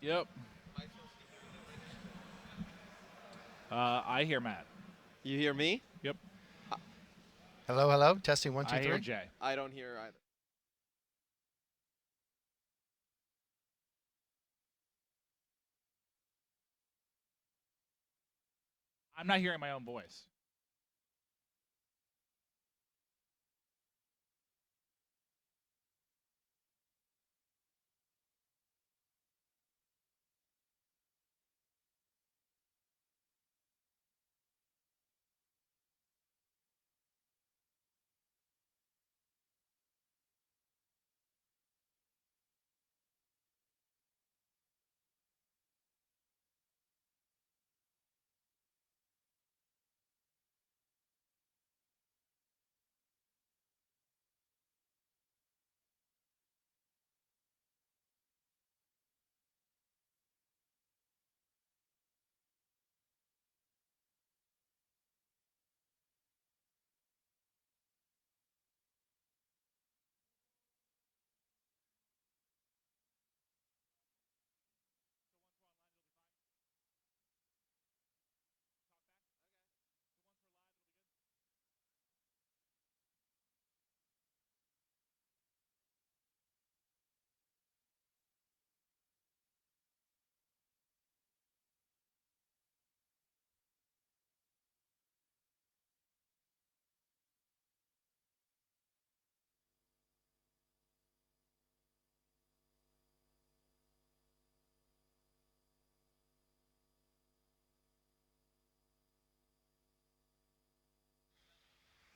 Yep. I hear Matt. You hear me? Yep. Hello, hello. Testing one, two, I hear three. Jay. I don't hear either. I'm not hearing my own voice.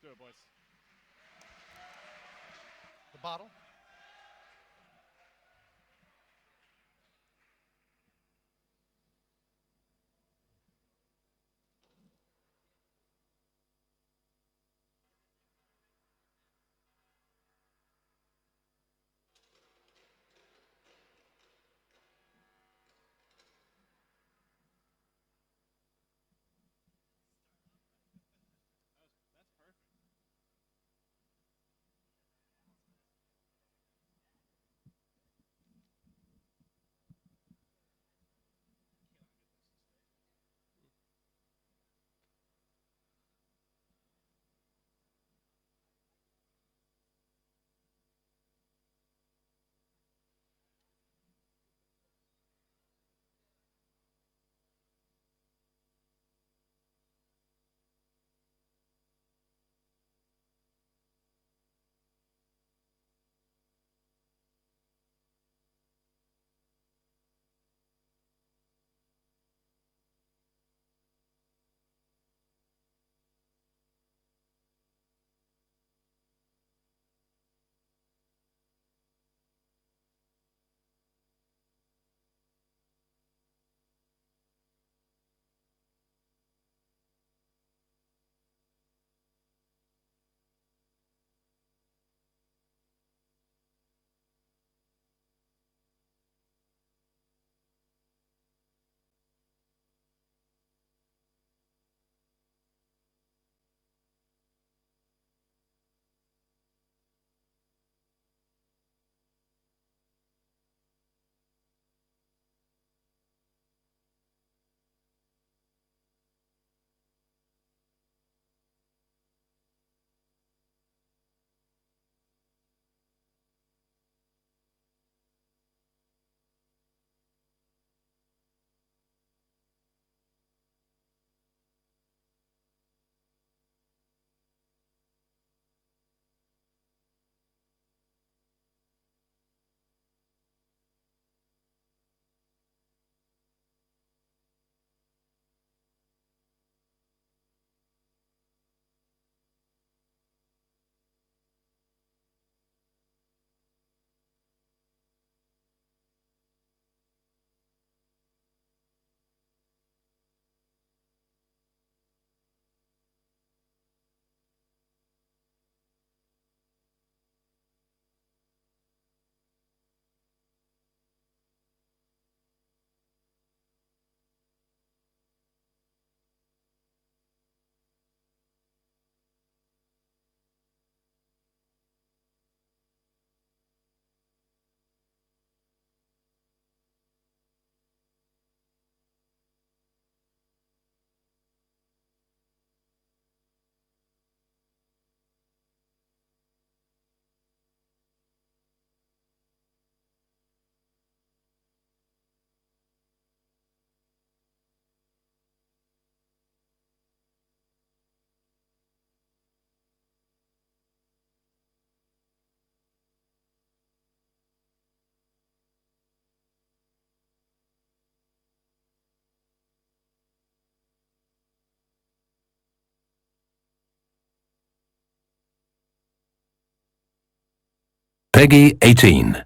Do it, boys. The bottle. That's perfect. Peggy 18.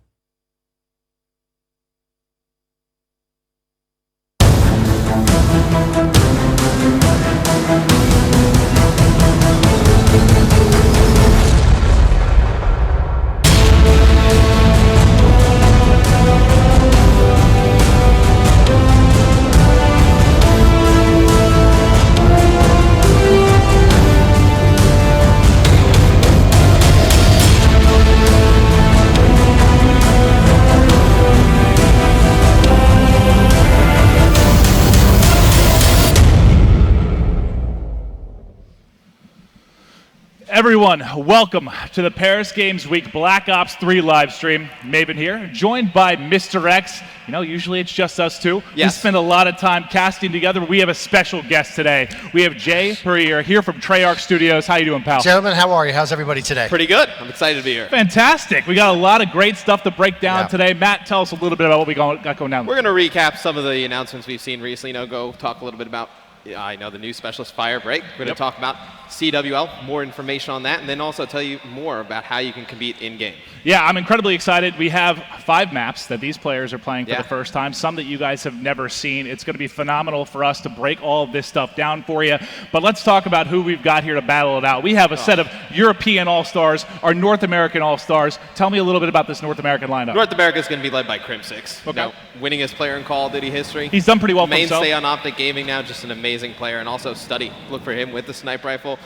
Everyone, welcome to the Paris Games Week Black Ops 3 live stream. Maven here, joined by Mr. X. You know, usually it's just us two. Yes. We spend a lot of time casting together. We have a special guest today. We have Jay Perrier here from Treyarch Studios. How you doing, pal? Gentlemen, how are you? How's everybody today? Pretty good. I'm excited to be here. Fantastic. We got a lot of great stuff to break down today. Matt, tell us a little bit about what we got going down. We're going to recap some of the announcements we've seen recently. Go talk a little bit about, I know, the new Specialist Firebreak. We're going to talk about CWL, more information on that, and then also tell you more about how you can compete in-game. Yeah, I'm incredibly excited. We have 5 maps that these players are playing for the first time, some that you guys have never seen. It's going to be phenomenal for us to break all of this stuff down for you. But let's talk about who we've got here to battle it out. We have a set of European All-Stars, our North American All-Stars. Tell me a little bit about this North American lineup. North America is going to be led by Crim6. Okay. Winningest player in Call of Duty history. He's done pretty well for himself. Mainstay on Optic Gaming now, just an amazing player. And also Study. Look for him with the sniper rifle.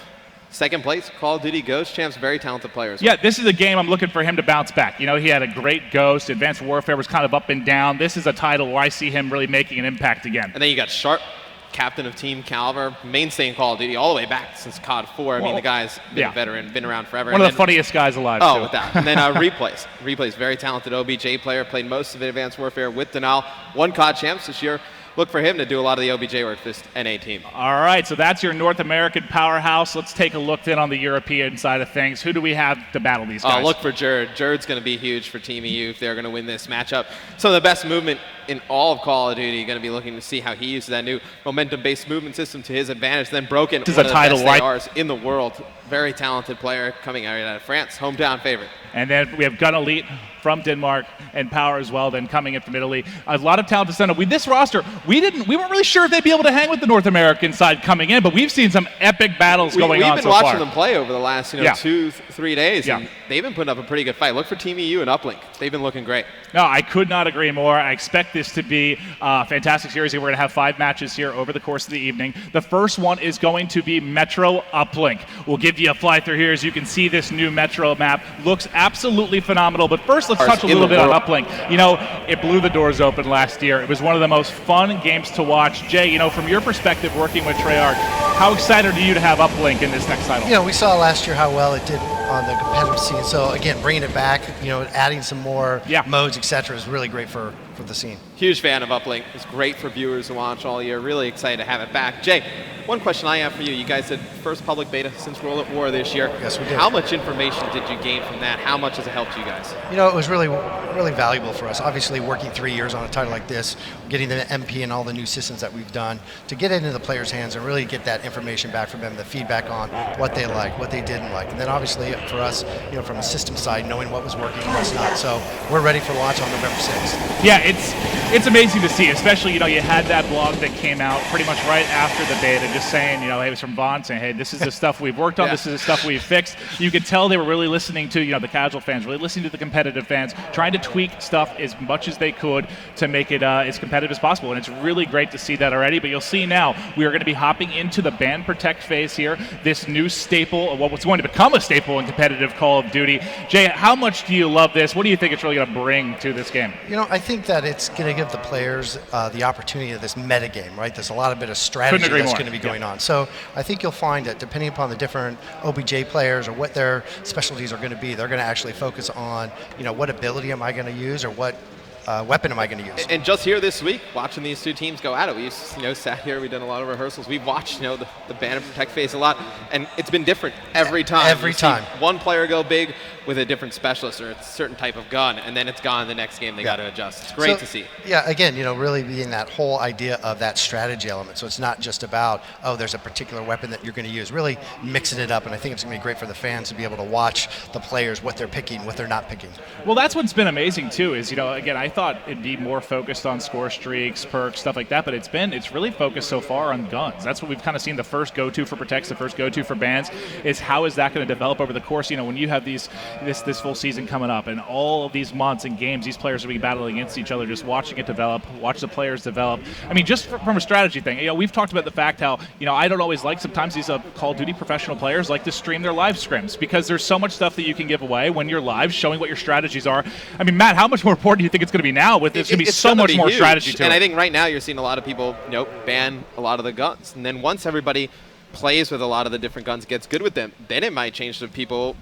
Second place, Call of Duty Ghost Champs, very talented players. Yeah, this is a game I'm looking for him to bounce back. You know, he had a great Ghost. Advanced Warfare was kind of up and down. This is a title where I see him really making an impact again. And then you got Sharp, captain of Team Caliber, mainstay in Call of Duty all the way back since COD 4. I mean, the guy's been a veteran, been around forever. One of the funniest guys alive, Oh, too. with that. And then Replays. Replays, very talented OBJ player, played most of Advanced Warfare with Denial. Won COD Champs this year. Look for him to do a lot of the OBJ work for this NA team. All right, so that's your North American powerhouse. Let's take a look then on the European side of things. Who do we have to battle these guys? Look for Jerd. Jerd's going to be huge for Team EU if they're going to win this matchup. Some of the best movement in all of Call of Duty. Going to be looking to see how he uses that new momentum-based movement system to his advantage. Then Broken, this is one a of the title, best right? ARs in the world. Very talented player coming out of France, hometown favorite. And then we have Gun Elite from Denmark and Power as well, then coming in from Italy. A lot of talented center. With this roster, we weren't really sure if they'd be able to hang with the North American side coming in, but we've seen some epic battles going on so far. We've been watching them play over the last 2-3 days, and they've been putting up a pretty good fight. Look for Team EU and Uplink. They've been looking great. No, I could not agree more. I expect this to be a fantastic series. We're going to have 5 matches here over the course of the evening. The first one is going to be Metro Uplink. We'll give you a fly through here as you can see this new Metro map. Looks absolutely phenomenal, but first let's touch a little bit on Uplink. You know, it blew the doors open last year. It was one of the most fun games to watch. Jay, you know, from your perspective working with Treyarch, how excited are you to have Uplink in this next title? You know, we saw last year how well it did on the competitive scene. So again, bringing it back, you know, adding some more modes, etc., is really great for the scene. Huge fan of Uplink. It's great for viewers to watch all year. Really excited to have it back. Jay, one question I have for you. You guys did first public beta since World at War this year. Yes, we did. How much information did you gain from that? How much has it helped you guys? You know, it was really valuable for us. Obviously, working 3 years on a title like this, getting the MP and all the new systems that we've done, to get it into the players' hands and really get that information back from them, the feedback on what they liked, what they didn't like. And then obviously for us, you know, from a system side, knowing what was working and what's not. So we're ready for launch on November 6th. Yeah, it's amazing to see, especially, you know, you had that blog that came out pretty much right after the beta just saying, you know, it was from Vaughn saying, hey, this is the stuff we've worked on, this is the stuff we've fixed. You could tell they were really listening to, you know, the casual fans, really listening to the competitive fans, trying to tweak stuff as much as they could to make it as competitive as possible. And it's really great to see that already. But you'll see now, we are going to be hopping into the ban protect phase here, this new staple of what's going to become a staple in competitive Call of Duty. Jay, how much do you love this? What do you think it's really going to bring to this game? You know, I think that it's going to give the players the opportunity of this meta game, right? There's a lot of bit of strategy that's going to be going on. So I think you'll find that depending upon the different OBJ players or what their specialties are going to be, they're going to actually focus on, you know, what ability am I going to use or what weapon am I going to use? And just here this week, watching these two teams go at it, we sat here, we've done a lot of rehearsals. We've watched the ban and protect phase a lot, and it's been different every time. Every time. One player go big with a different specialist or a certain type of gun, and then it's gone the next game. They got to adjust. It's great to see. Yeah, again, really being that whole idea of that strategy element. So it's not just about, oh, there's a particular weapon that you're going to use. Really mixing it up, and I think it's going to be great for the fans to be able to watch the players, what they're picking, what they're not picking. Well, that's what's been amazing too. Is again, I thought it'd be more focused on score streaks, perks, stuff like that, but it's really focused so far on guns. That's what we've kind of seen. The first go-to for protects, the first go-to for bans, is how is that going to develop over the course? When you have this full season coming up, and all of these months and games, these players will be battling against each other, just watching it develop, watch the players develop. I mean, just from a strategy thing, we've talked about the fact how I don't always like sometimes these Call of Duty professional players like to stream their live scrims because there's so much stuff that you can give away when you're live, showing what your strategies are. I mean, Matt, how much more important do you think it's going to be now? With there's going to be so much more strategy to it. And I think right now you're seeing a lot of people ban a lot of the guns, and then once everybody plays with a lot of the different guns, gets good with them, then it might change to people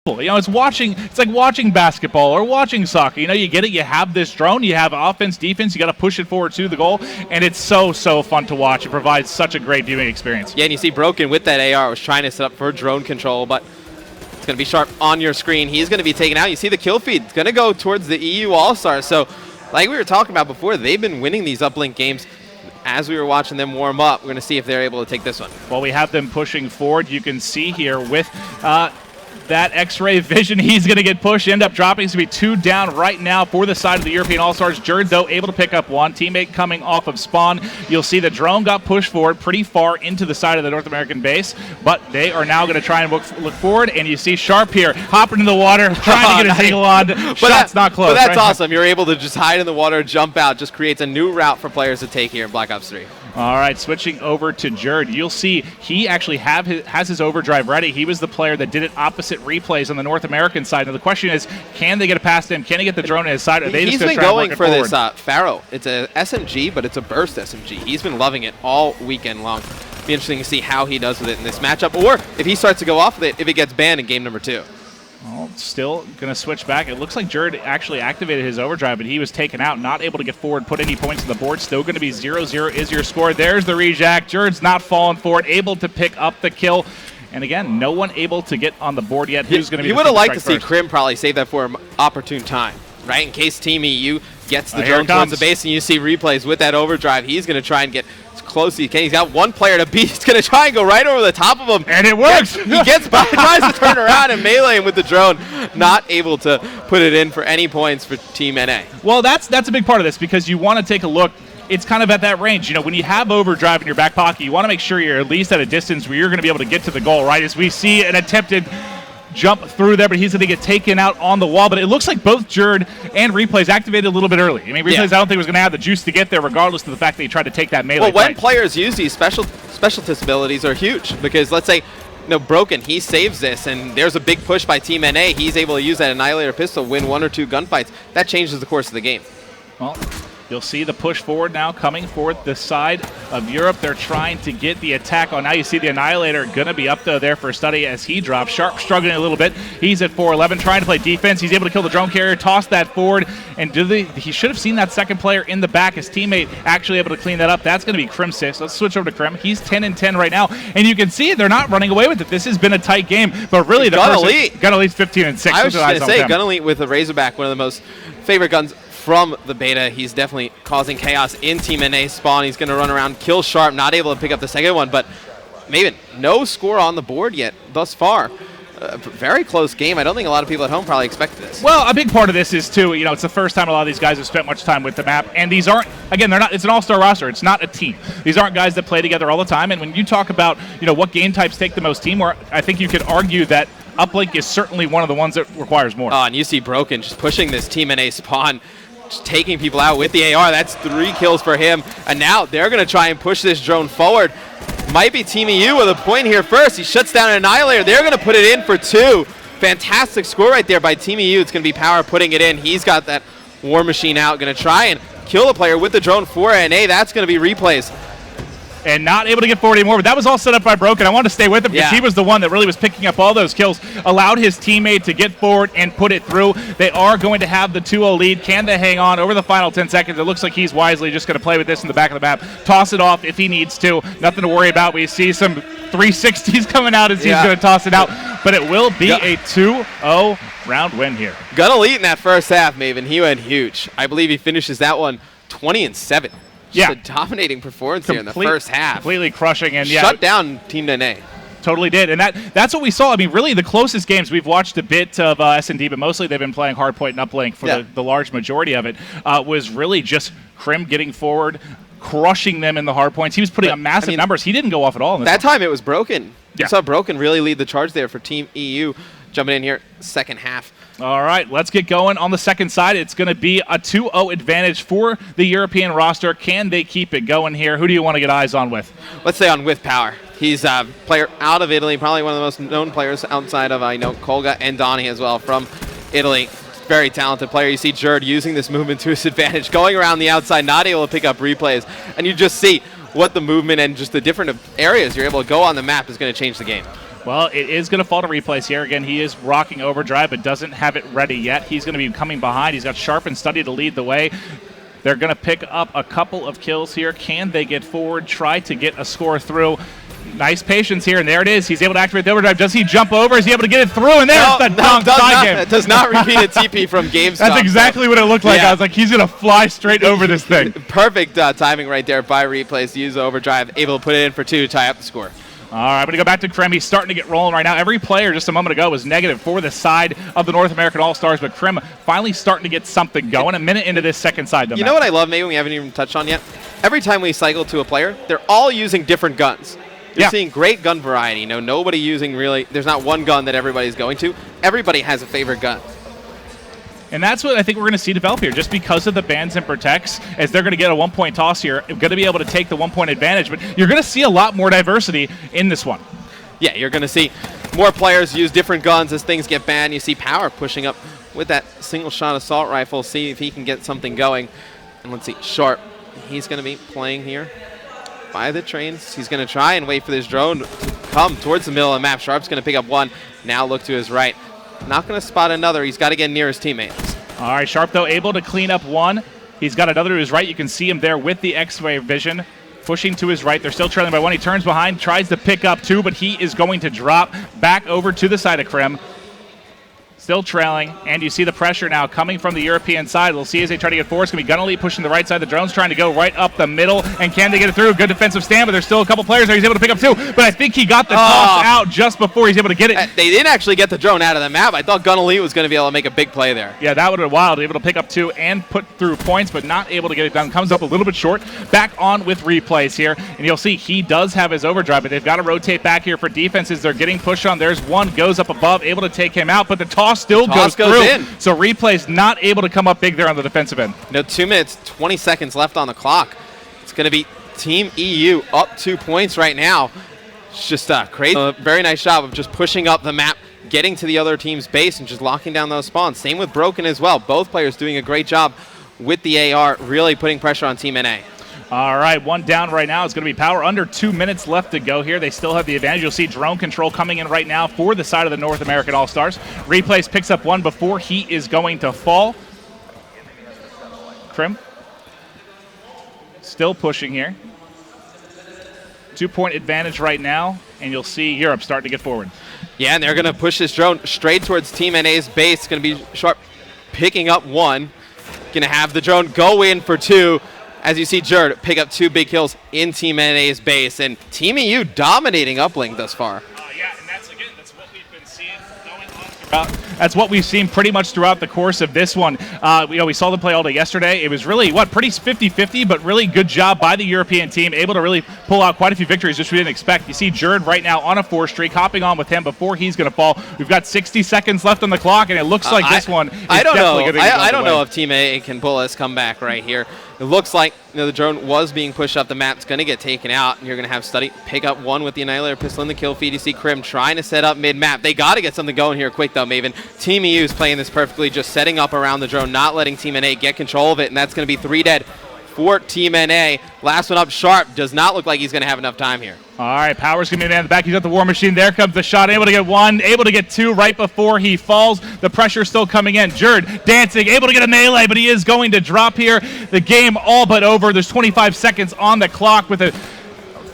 You know, it's like watching basketball or watching soccer. You know, you get it, you have this drone, you have offense, defense, you got to push it forward to the goal, and it's so fun to watch. It provides such a great viewing experience. Yeah, and you see Broken with that AR was trying to set up for drone control, but it's going to be Sharp on your screen. He's going to be taken out. You see the kill feed. It's going to go towards the EU All-Stars. So, like we were talking about before, they've been winning these uplink games. As we were watching them warm up, we're going to see if they're able to take this one. Well, we have them pushing forward. You can see here with that X-ray vision, he's going to get pushed, end up dropping. It's going to be 2 down right now for the side of the European All-Stars. Jerd, though, able to pick up 1. Teammate coming off of spawn. You'll see the drone got pushed forward pretty far into the side of the North American base, but they are now going to try and look forward, and you see Sharp here hopping in the water, trying to get his eagle on. Shot's not close. But that's right? Awesome. You're able to just hide in the water, jump out, just creates a new route for players to take here in Black Ops 3. All right, switching over to Jerd. You'll see he actually has his overdrive ready. He was the player that did it opposite replays on the North American side. Now the question is, can they get it past him? Can he get the drone in his side? Or they He's just been try going and for forward? this Pharaoh. It's a SMG, but it's a burst SMG. He's been loving it all weekend long. Be interesting to see how he does with it in this matchup, or if he starts to go off with it if it gets banned in game number 2. Well, still going to switch back. It looks like Jerd actually activated his overdrive, but he was taken out, not able to get forward, put any points on the board. Still going to be 0-0 is your score. There's the rejack. Jerd's not falling for it, able to pick up the kill. And again, no one able to get on the board yet. Who's going to be You would have liked to see Krim probably save that for an opportune time, right? In case Team EU gets the drone towards the base and you see replays with that overdrive, he's going to try and get as close as he can. He's got one player to beat. He's going to try and go right over the top of him. And it works! He gets by, tries to turn around and melee him with the drone. Not able to put it in for any points for Team NA. Well, that's a big part of this, because you want to take a look. It's kind of at that range. You know, when you have overdrive in your back pocket, you want to make sure you're at least at a distance where you're going to be able to get to the goal, right? As we see an attempted jump through there, but he's going to get taken out on the wall. But it looks like both Jerd and Replays activated a little bit early. I mean, Replays, I don't think was going to have the juice to get there, regardless of the fact that he tried to take that melee. Well, when players use these specialist abilities are huge, because let's say, Broken, he saves this, and there's a big push by Team NA. He's able to use that Annihilator pistol, win 1 or 2 gunfights. That changes the course of the game. Well, you'll see the push forward now coming forward the side of Europe. They're trying to get the attack on. Now you see the Annihilator going to be up there for study as he drops. Sharp struggling a little bit. He's at 411, trying to play defense. He's able to kill the drone carrier, toss that forward, and he should have seen that second player in the back. His teammate actually able to clean that up. That's going to be Krim 6. Let's switch over to Krim. He's 10-10 right now, and you can see they're not running away with it. This has been a tight game, but really Gun Elite 15-6. I was just going to say, Gun Elite with the Razorback, one of the most favorite guns from the beta. He's definitely causing chaos in Team NA spawn. He's going to run around, kill Sharp, not able to pick up the second one, but maybe no score on the board yet thus far. Very close game. I don't think a lot of people at home probably expected this. Well, a big part of this is, too, it's the first time a lot of these guys have spent much time with the map, and these aren't, again, it's an all-star roster. It's not a team. These aren't guys that play together all the time, and when you talk about, what game types take the most teamwork, I think you could argue that uplink is certainly one of the ones that requires more. And you see Broken just pushing this Team NA spawn, just taking people out with the AR. That's 3 kills for him. And now they're going to try and push this drone forward. Might be Team EU with a point here first. He shuts down an Annihilator. They're going to put it in for 2. Fantastic score right there by Team EU. It's going to be Power putting it in. He's got that War Machine out. Going to try and kill the player with the drone for NA. That's going to be Replays. And not able to get forward anymore, but that was all set up by Broken. I wanted to stay with him because he was the one that really was picking up all those kills, allowed his teammate to get forward and put it through. They are going to have the 2-0 lead. Can they hang on over the final 10 seconds? It looks like he's wisely just going to play with this in the back of the map, toss it off if he needs to. Nothing to worry about. We see some 360s coming out as he's going to toss it out, but it will be a 2-0 round win here. Gun Elite in that first half, Maven. He went huge. I believe he finishes that one 20-7. Just a dominating performance here in the first half. Completely crushing and shut down Team NA. Totally did, and that's what we saw. I mean, really, the closest games we've watched a bit of S&D, but mostly they've been playing hardpoint and uplink for the large majority of it. Was really just Krim getting forward, crushing them in the hardpoints. He was putting up massive numbers. He didn't go off at all in this time it was Broken. You saw Broken really lead the charge there for Team EU. Jumping in here, second half. All right, let's get going on the second side. It's going to be a 2-0 advantage for the European roster. Can they keep it going here? Who do you want to get eyes on with? Let's say on with Power. He's a player out of Italy, probably one of the most known players outside of, Kolga and Donnie as well from Italy. Very talented player. You see Jerd using this movement to his advantage, going around the outside, not able to pick up replays. And you just see what the movement and just the different areas you're able to go on the map is going to change the game. Well, it is going to fall to Replays here. Again, he is rocking Overdrive, but doesn't have it ready yet. He's going to be coming behind. He's got Sharp and Study to lead the way. They're going to pick up a couple of kills here. Can they get forward, try to get a score through? Nice patience here, and there it is. He's able to activate the Overdrive. Does he jump over? Is he able to get it through? And there's the dunk side game. It does not repeat a TP from GameStop. That's exactly what it looked like. Yeah. I was like, he's going to fly straight over this thing. Perfect timing right there by Replays to use the Overdrive, able to put it in for 2 to tie up the score. All right, I'm going to go back to Krim. He's starting to get rolling right now. Every player just a moment ago was negative for the side of the North American All-Stars, but Krim finally starting to get something going. A minute into this second side. You know what I love, maybe we haven't even touched on yet? Every time we cycle to a player, they're all using different guns. You're seeing great gun variety. You know, nobody using really, there's not one gun that everybody's going to. Everybody has a favorite gun. And that's what I think we're going to see develop here, just because of the bans and protects, as they're going to get a 1-point toss here, going to be able to take the 1-point advantage. But you're going to see a lot more diversity in this one. Yeah, you're going to see more players use different guns as things get banned. You see Power pushing up with that single-shot assault rifle, see if he can get something going. And let's see, Sharp, he's going to be playing here by the trains. He's going to try and wait for this drone to come towards the middle of the map. Sharp's going to pick up one. Now look to his right. Not going to spot another. He's got to get near his teammates. All right, Sharp, though, able to clean up one. He's got another to his right. You can see him there with the X-ray vision, pushing to his right. They're still trailing by one. He turns behind, tries to pick up two, but he is going to drop back over to the side of Krim. Still trailing, and you see the pressure now coming from the European side. We'll see as they try to get forward. It's going to be Gunnelly pushing the right side. The drone's trying to go right up the middle, and can they get it through? Good defensive stand, but there's still a couple players there. He's able to pick up two, but I think he got the toss out just before he's able to get it. They didn't actually get the drone out of the map. I thought Gunnelly was going to be able to make a big play there. Yeah, that would have been wild. Able to pick up two and put through points, but not able to get it done. Comes up a little bit short. Back on with Replays here, and you'll see he does have his overdrive, but they've got to rotate back here for defenses. They're getting pushed on. There's one, goes up above, able to take him out, but the toss still goes through. So Replays not able to come up big there on the defensive end. No, 2 minutes, 20 seconds left on the clock. It's going to be Team EU up 2 points right now. It's just crazy. A very nice job of just pushing up the map, getting to the other team's base, and just locking down those spawns. Same with Broken as well. Both players doing a great job with the AR, really putting pressure on Team NA. All right, one down right now. It's going to be Power. Under 2 minutes left to go here. They still have the advantage. You'll see drone control coming in right now for the side of the North American All-Stars. Replays picks up one before he is going to fall. Krim still pushing here. 2-point advantage right now, and you'll see Europe starting to get forward. Yeah, and they're going to push this drone straight towards Team NA's base. It's going to be Sharp picking up one. Going to have the drone go in for two. As you see Jerd pick up 2 big kills in Team NA's base, and Team EU dominating uplink thus far. Yeah, and that's what we've been seeing going on throughout. That's what we've seen pretty much throughout the course of this one. We saw them play all day yesterday. It was really, pretty 50-50, but really good job by the European team, able to really pull out quite a few victories, which we didn't expect. You see Jerd right now on a 4 streak, hopping on with him before he's going to fall. We've got 60 seconds left on the clock, and it looks like this one is definitely going to be I don't know if Team A can pull this comeback right here. It looks like the drone was being pushed up the map. It's going to get taken out, and you're going to have Study pick up one with the Annihilator pistol in the kill feed. You see Krim trying to set up mid-map. They got to get something going here quick, though, Maven. Team EU is playing this perfectly, just setting up around the drone, not letting Team NA get control of it, and that's going to be 3 dead for Team NA. Last one up, Sharp, does not look like he's going to have enough time here. All right, Power's going to be in the back. He's got the War Machine. There comes the shot. Able to get one, able to get two right before he falls. The pressure's still coming in. Jerd dancing, able to get a melee, but he is going to drop here. The game all but over. There's 25 seconds on the clock with a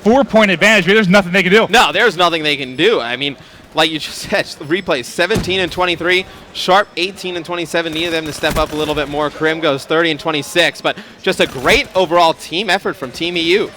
4-point advantage. There's nothing they can do. No, there's nothing they can do. I mean, like you just said, Replays 17 and 23, Sharp 18 and 27. Need them to step up a little bit more. Krim goes 30 and 26, but just a great overall team effort from Team EU.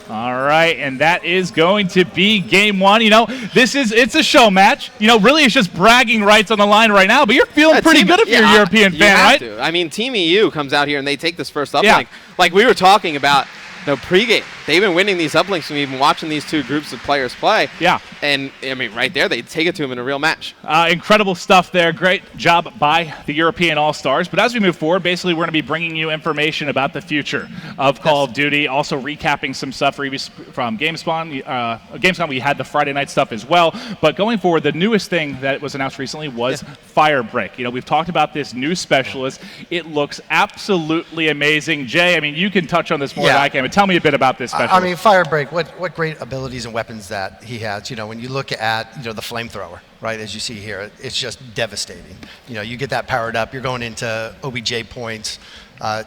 All right, and that is going to be game one. It's a show match. Really it's just bragging rights on the line right now, but you're feeling pretty good if you're a European fan, right? To. I mean, Team EU comes out here and they take this first uplink. Like we were talking about, pregame, they've been winning these uplinks, and we've been watching these two groups of players play. Yeah. And, I mean, right there, they take it to them in a real match. Incredible stuff there. Great job by the European All-Stars. But as we move forward, basically, we're going to be bringing you information about the future of Call of Duty, also recapping some stuff from GameSpawn. GameSpawn, we had the Friday night stuff as well. But going forward, the newest thing that was announced recently was Firebreak. We've talked about this new specialist. It looks absolutely amazing. Jay, I mean, you can touch on this more than I can, but tell me a bit about this specialist. I mean, Firebreak, what great abilities and weapons that he has. You know, when you look at, you know, the flamethrower, right, as you see here, it's just devastating. You know, you get that powered up, you're going into OBJ points,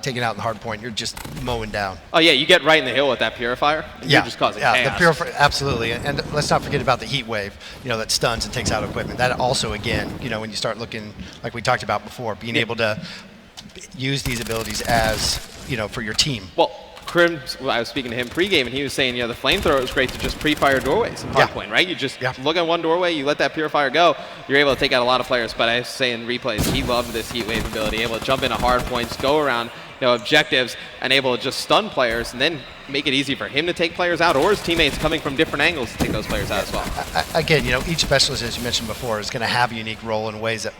taking out the hard point, you're just mowing down. Oh yeah, you get right in the hill with that purifier. You're just causing chaos. The purifier, absolutely. And let's not forget about the heat wave, you know, that stuns and takes out equipment. That also, again, you know, when you start looking, like we talked about before, being able to use these abilities as, you know, for your team. Well, Krim, I was speaking to him pregame, and he was saying, you know, the flamethrower is great to just pre-fire doorways in hardpoint, right? You just look at one doorway, you let that purifier go, you're able to take out a lot of players. But I say in replays, he loved this heat wave ability, able to jump into hardpoints, go around, you know, objectives, and able to just stun players, and then make it easy for him to take players out, or his teammates coming from different angles to take those players out as well. Again, you know, each specialist, as you mentioned before, is going to have a unique role in ways that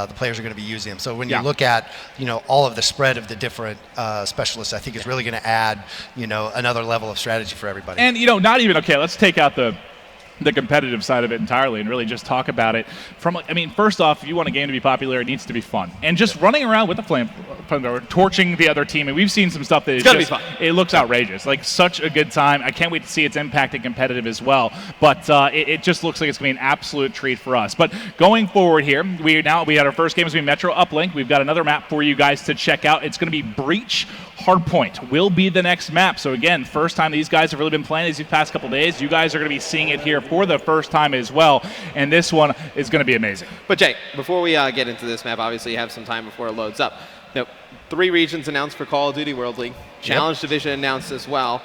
the players are going to be using them. So when you look at, you know, all of the spread of the different specialists, I think it's really going to add, you know, another level of strategy for everybody. And, you know, not even, okay, let's take out the competitive side of it entirely and really just talk about it from, I mean, first off, if you want a game to be popular, it needs to be fun. And just running around with the flamethrower, torching the other team, and we've seen some stuff that is just, it looks outrageous. Like, such a good time. I can't wait to see its impact and competitive as well. But it just looks like it's going to be an absolute treat for us. But going forward here, we had our first game as we Metro Uplink. We've got another map for you guys to check out. It's going to be Breach. Hardpoint will be the next map. So again, first time these guys have really been playing these past couple days. You guys are going to be seeing it here for the first time as well, and this one is going to be amazing. But Jay, before we get into this map, obviously you have some time before it loads up. Now, 3 regions announced for Call of Duty World League. Challenge Division announced as well.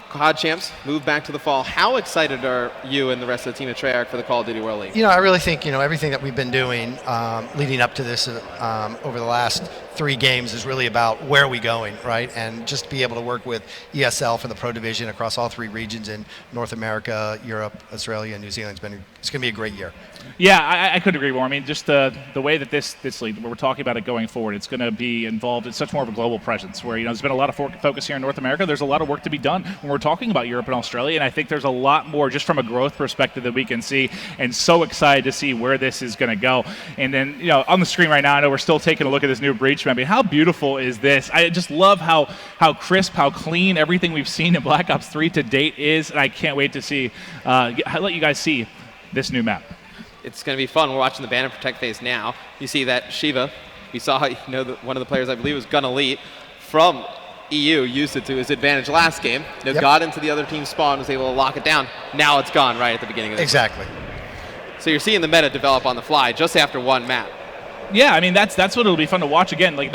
COD champs move back to the fall. How excited are you and the rest of the team at Treyarch for the Call of Duty World League? You know, I really think, you know, everything that we've been doing leading up to this over the last 3 games is really about where are we going, right? And just be able to work with ESL for the Pro Division across all 3 regions in North America, Europe, Australia, and New Zealand. It's going to be a great year. Yeah, I couldn't agree more. I mean, just the way that this league, where we're talking about it going forward, it's going to be involved in such more of a global presence where, you know, there's been a lot of focus here in North America. There's a lot of work to be done when we're talking about Europe and Australia, and I think there's a lot more just from a growth perspective that we can see, and so excited to see where this is going to go. And then, you know, on the screen right now, I know we're still taking a look at this new Breach map. I mean, how beautiful is this? I just love how crisp, how clean everything we've seen in Black Ops 3 to date is, and I can't wait to see, let you guys see this new map. It's going to be fun. We're watching the Ban and Protect phase now. You see that Shiva, we saw, you know, one of the players, I believe, was Gun Elite from EU, used it to his advantage last game. You know, got into the other team's spawn, was able to lock it down. Now it's gone right at the beginning of the Exactly. game. So you're seeing the meta develop on the fly just after one map. Yeah, I mean, that's what it'll be fun to watch again. Like,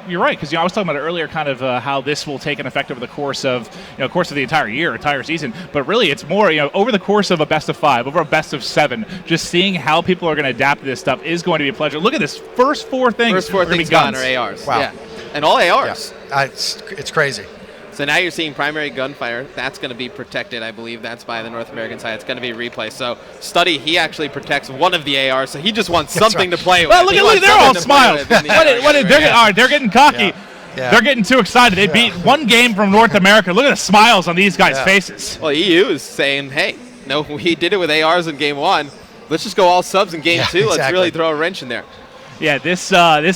you're right, because, you know, I was talking about it earlier, kind of how this will take an effect over the course of the entire year, entire season. But really, it's more, you know, over the course of a best of 5, over a best of 7, just seeing how people are going to adapt to this stuff is going to be a pleasure. Look at this, first 4 things. First 4 things gone are ARs. Wow. Yeah. And all ARs. Yeah. It's crazy. So now you're seeing primary gunfire. That's going to be protected. I believe that's by the North American side. It's going to be replay. So Study, he actually protects one of the ARs, so he just wants something to play with. Well, look, they're all smiles. They're getting cocky. Yeah. They're getting too excited. They beat one game from North America. Look at the smiles on these guys' faces. Well, EU is saying, hey, no, we did it with ARs in game 1. Let's just go all subs in game 2. Let's really throw a wrench in there. Yeah, this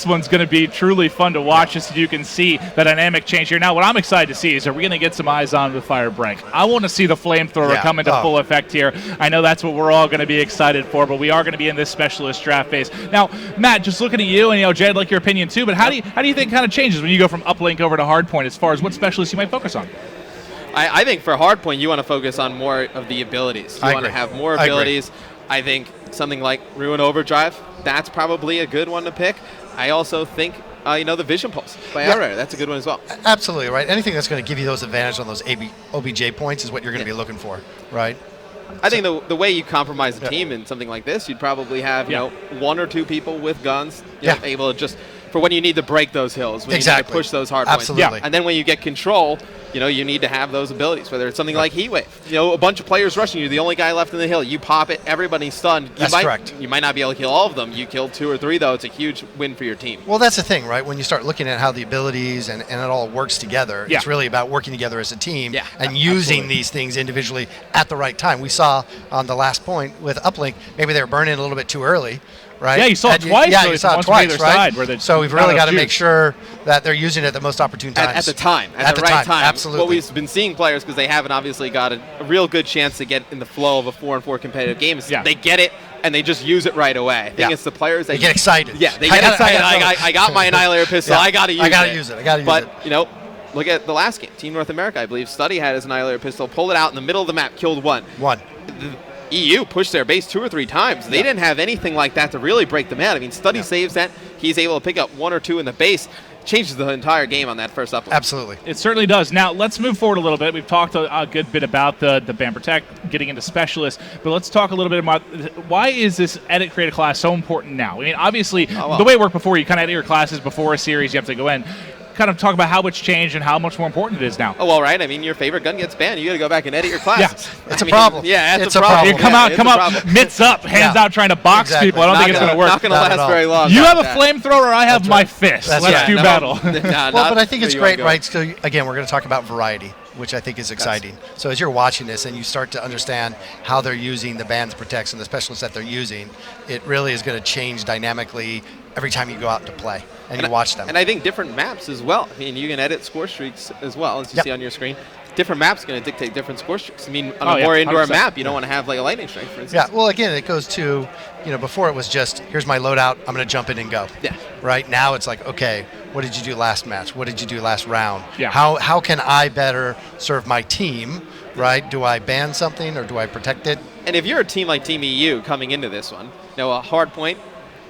one's going to be truly fun to watch, just so you can see the dynamic change here. Now, what I'm excited to see is, are we going to get some eyes on the Firebreak? I want to see the flamethrower come into full effect here. I know that's what we're all going to be excited for, but we are going to be in this specialist draft phase. Now, Matt, just looking at you, and, you know, Jay, I'd like your opinion too, but how do you think it kind of changes when you go from uplink over to hardpoint as far as what specialists you might focus on? I think for hardpoint, you want to focus on more of the abilities. You want to have more abilities. I think something like Ruin Overdrive, that's probably a good one to pick. I also think, you know, the Vision Pulse by Outrider, that's a good one as well. Absolutely, right? Anything that's going to give you those advantages on those OBJ points is what you're going to be looking for, right? I think the way you compromise the team in something like this, you'd probably have, you know, 1 or 2 people with guns, you know, able to just, for when you need to break those hills, when you need to push those hard points. Absolutely. And then when you get control, you know, you need to have those abilities, whether it's something like Heat Wave. You know, a bunch of players rushing you, the only guy left in the hill, you pop it, everybody's stunned. That's correct. You might not be able to kill all of them. You killed 2 or 3, though. It's a huge win for your team. Well, that's the thing, right? When you start looking at how the abilities and it all works together, it's really about working together as a team and using these things individually at the right time. We saw on the last point with Uplink, maybe they were burning a little bit too early, right? Yeah, you saw it twice. Yeah, really, you saw it from twice, either right? side, where So we've really got to make sure that they're using it at the most opportune times. At the time, at the right time. Absolutely. What we've been seeing players, because they haven't obviously got a real good chance to get in the flow of a 4-on-4 competitive game, is they get it and they just use it right away. I think it's the players that they get excited. Yeah, they get excited. I got my Annihilator pistol. I got to use it. I got to use it. I got to use it. But, you know, look at the last game. Team North America, I believe, Study had his Annihilator pistol, pulled it out in the middle of the map, killed one. The EU pushed their base 2 or 3 times. They didn't have anything like that to really break them out. I mean, Study saves that. He's able to pick up 1 or 2 in the base. Changes the entire game on that first upload. Absolutely. It certainly does. Now, let's move forward a little bit. We've talked a good bit about the Ban Protect, getting into specialists, but let's talk a little bit about why is this edit create a class so important now? I mean, obviously, the way it worked before, you kind of edit your classes before a series, you have to go in. Kind of talk about how much changed and how much more important it is now. Oh, well, right. I mean, your favorite gun gets banned. You got to go back and edit your classes. Yeah, it's a problem. Yeah, it's a problem. You come out, mitts up, hands out, trying to box people. I don't think it's going to work. Not going to last very long. You have a flamethrower, I have my fist. Let's do battle. Well, but I think it's great, right? So, again, we're going to talk about variety, which I think is exciting. So as you're watching this and you start to understand how they're using the bans, protects, and the specialists that they're using, it really is going to change dynamically every time you go out to play and you watch them. And I think different maps as well. I mean, you can edit score streaks as well, as you see on your screen. Different maps going to dictate different score streaks. I mean, on a more indoor 100%. Map, you don't want to have like a lightning strike, for instance. Yeah, well, again, it goes to, before it was just, here's my loadout, I'm going to jump in and go. Yeah. Right now it's like, okay, what did you do last match? What did you do last round? Yeah. How can I better serve my team, right? Do I ban something or do I protect it? And if you're a team like Team EU coming into this one, a hard point,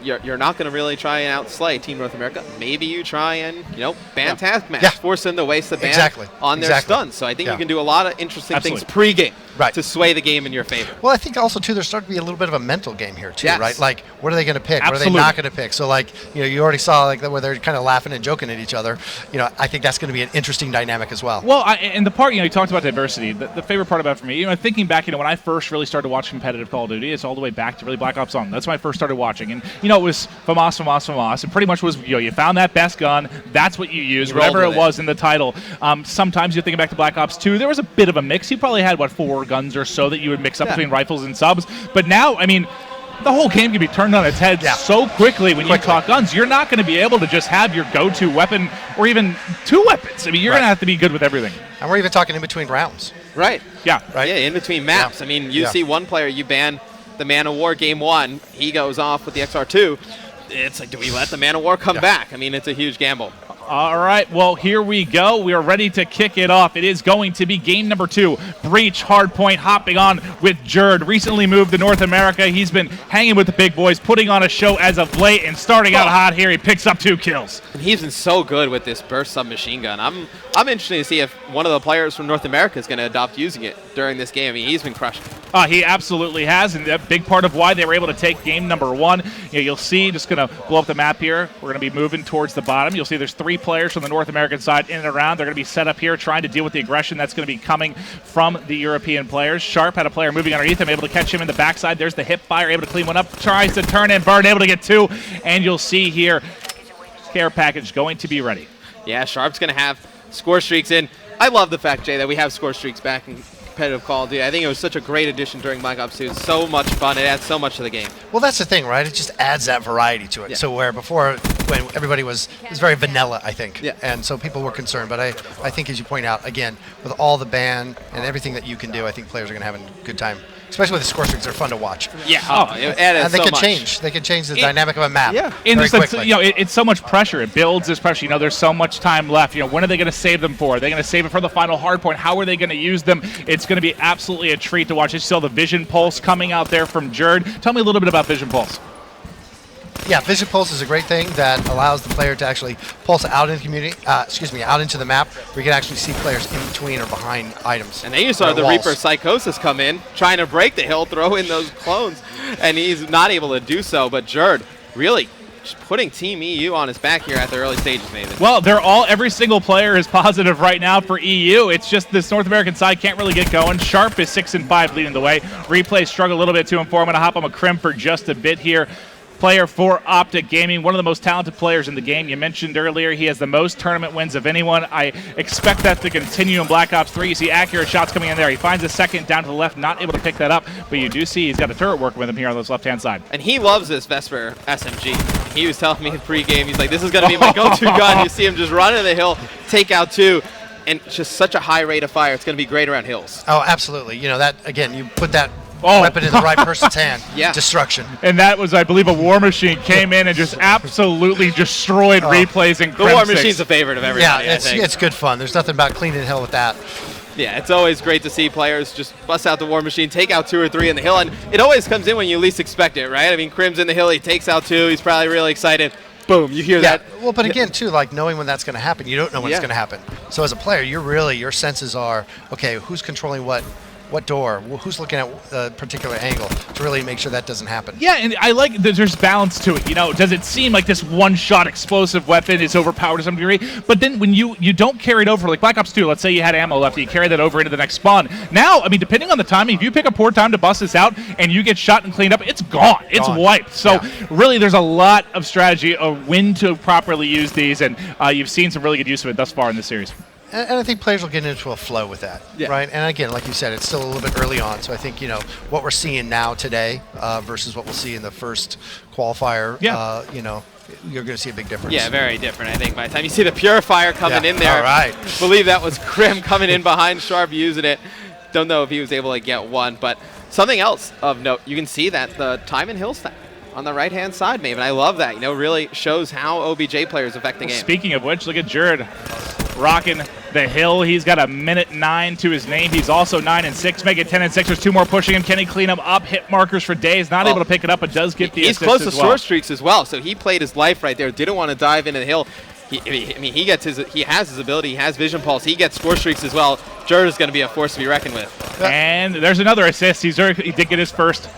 you're not going to really try and outslay Team North America. Maybe you try and, ban Taskmaster, force them to waste the ban on their stuns. So I think you can do a lot of interesting things pre-game to sway the game in your favor. Well, I think also, too, there's starting to be a little bit of a mental game here, too, right? Like, what are they going to pick? Absolutely. What are they not going to pick? So, like, you already saw like where they're kind of laughing and joking at each other. I think that's going to be an interesting dynamic as well. Well, and the part, you talked about diversity. The favorite part about it for me, thinking back, when I first really started watching competitive Call of Duty, it's all the way back to really Black Ops On. That's when I first started watching. And, it was FAMAS. It pretty much was, you found that best gun, that's what you used, whatever it was in the title. Sometimes you're thinking back to Black Ops 2, there was a bit of a mix. You probably had, 4 guns or so that you would mix up between rifles and subs. But now, the whole game can be turned on its head so quickly when you talk guns. You're not going to be able to just have your go-to weapon or even 2 weapons. You're going to have to be good with everything. And we're even talking in between rounds. Right. Yeah. Right. Yeah, in between maps. Yeah. You see one player, you ban the Man of War game 1, he goes off with the XR2. It's like, do we let the Man of War come back? It's a huge gamble. All right, well, here we go. We are ready to kick it off. It is going to be game number 2. Breach Hardpoint hopping on with Jerd. Recently moved to North America. He's been hanging with the big boys, putting on a show as of late, and starting out hot here. He picks up 2 kills. And he's been so good with this burst submachine gun. I'm interested to see if one of the players from North America is going to adopt using it during this game. He's been crushing. He absolutely has, and a big part of why they were able to take game number 1. You'll see, just going to blow up the map here. We're going to be moving towards the bottom. You'll see there's 3 players from the North American side in and around. They're going to be set up here trying to deal with the aggression that's going to be coming from the European players. Sharp had a player moving underneath him, able to catch him in the backside. There's the hip fire, able to clean one up, tries to turn and burn, able to get 2. And you'll see here, care package going to be ready. Yeah, Sharp's going to have score streaks in. I love the fact, Jay, that we have score streaks back in competitive Call of Duty. I think it was such a great addition during Black Ops 2. It's so much fun. It adds so much to the game. Well, that's the thing, right? It just adds that variety to it. Yeah. So where before, when everybody it was very vanilla, I think. Yeah. And so people were concerned. But I think, as you point out, again, with all the ban and everything that you can do, I think players are going to have a good time. Especially with the score streaks, they're fun to watch. Yeah, and they can change. They can change the dynamic of a map. Yeah, and it's so much pressure. It builds this pressure. There's so much time left. When are they going to save them for? Are they going to save it for the final hard point? How are they going to use them? It's going to be absolutely a treat to watch. You saw the Vision Pulse coming out there from Jerd. Tell me a little bit about Vision Pulse. Yeah, Vision Pulse is a great thing that allows the player to actually pulse out in the community, out into the map, where you can actually see players in between or behind items. And then you saw the Reaper Psychosis come in, trying to break the hill, throw in those clones, and he's not able to do so. But Jerd really just putting Team EU on his back here at the early stages, Nathan. Well, every single player is positive right now for EU. It's just this North American side can't really get going. Sharp is 6-5 leading the way. Replay struggle a little bit to him. I'm going to hop on a crimp for just a bit here. player for Optic Gaming, one of the most talented players in the game. You mentioned earlier he has the most tournament wins of anyone. I expect that to continue in Black Ops 3. You see accurate shots coming in there. He finds a second down to the left, not able to pick that up, but you do see he's got a turret working with him here on this left-hand side. And he loves this Vesper SMG. He was telling me in pre-game, he's like, this is going to be my go-to gun. You see him just running the hill, take out 2, and just such a high rate of fire. It's going to be great around hills. Oh, absolutely. You know, that, again, you put that weapon in the right person's hand. Yeah. Destruction. And that was, I believe, a War Machine came in and just absolutely destroyed replays and The War Machine's a favorite of everybody, Yeah, it's good fun. There's nothing about cleaning hill with that. Yeah, it's always great to see players just bust out the War Machine, take out 2 or 3 in the hill, and it always comes in when you least expect it, right? I mean, Crim's in the hill, he takes out 2, he's probably really excited. Boom, you hear that. Well, but again, too, like knowing when that's going to happen, you don't know when it's going to happen. So as a player, your senses are, okay, who's controlling what door, who's looking at a particular angle to really make sure that doesn't happen. Yeah, and I like that there's balance to it. You know, does it seem like this one-shot explosive weapon is overpowered to some degree? But then when you don't carry it over, like Black Ops 2, let's say you had ammo left, you carry that over into the next spawn. Now, I mean, depending on the timing, if you pick a poor time to bust this out and you get shot and cleaned up, it's gone. It's wiped. So really, there's a lot of strategy of when to properly use these, and you've seen some really good use of it thus far in this series. And I think players will get into a flow with that, right? And again, like you said, it's still a little bit early on. So I think, you know, what we're seeing now today versus what we'll see in the first qualifier, you know, you're going to see a big difference. Yeah, very different, I think. By the time you see the Purifier coming in there, all right. I believe that was Crim coming in behind Sharp using it. Don't know if he was able to get one, but something else of note, you can see that the time and hill stack on the right-hand side, Maven. I love that. You know, really shows how OBJ players affect the game. Speaking of which, look at Jared rocking the hill. He's got a minute 9 to his name. He's also 9 and 6, making 10 and 6. There's 2 more pushing him. Can he clean him up? Hit markers for days. Not able to pick it up, but does get the assist. He's close to as well. sword streaks as well, so he played his life right there. Didn't want to dive into the hill. I mean, he has his ability. He has vision pulse. He gets score streaks as well. Jared is going to be a force to be reckoned with. And there's another assist. He did get his first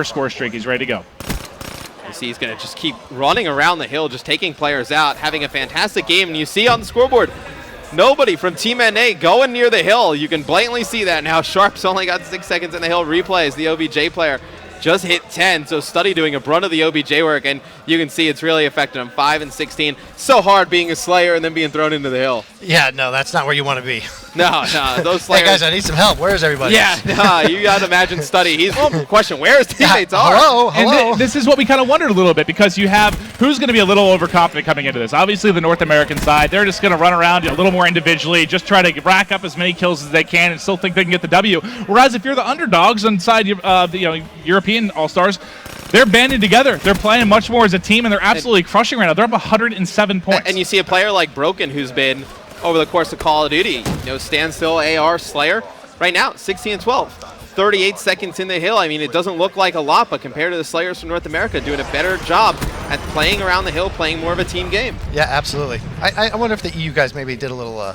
score streak. He's ready to go. You see he's going to just keep running around the hill, just taking players out, having a fantastic game. And you see on the scoreboard, nobody from Team NA going near the hill. You can blatantly see that now. Sharp's only got 6 seconds in the hill. Replays the OBJ player just hit 10. So Study doing a brunt of the OBJ work, and you can see it's really affected him. 5 and 16. So hard being a Slayer and then being thrown into the hill. Yeah, no, that's not where you want to be. No, those Slayers. Hey guys, I need some help. Where's everybody? Yeah, you got to imagine Study. He's question where his teammates are. Hello. And this is what we kind of wondered a little bit, because you have who's going to be a little overconfident coming into this. Obviously, the North American side, they're just going to run around a little more individually, just try to rack up as many kills as they can, and still think they can get the W. Whereas if you're the underdogs inside the European All-Stars, they're banding together. They're playing much more as a team, and they're absolutely crushing right now. They're up 107 points. And you see a player like Broken, who's been over the course of Call of Duty, standstill AR Slayer. Right now, 16 and 12, 38 seconds in the hill. I mean, it doesn't look like a lot, but compared to the Slayers from North America, doing a better job at playing around the hill, playing more of a team game. Yeah, absolutely. I wonder if the EU guys maybe did a little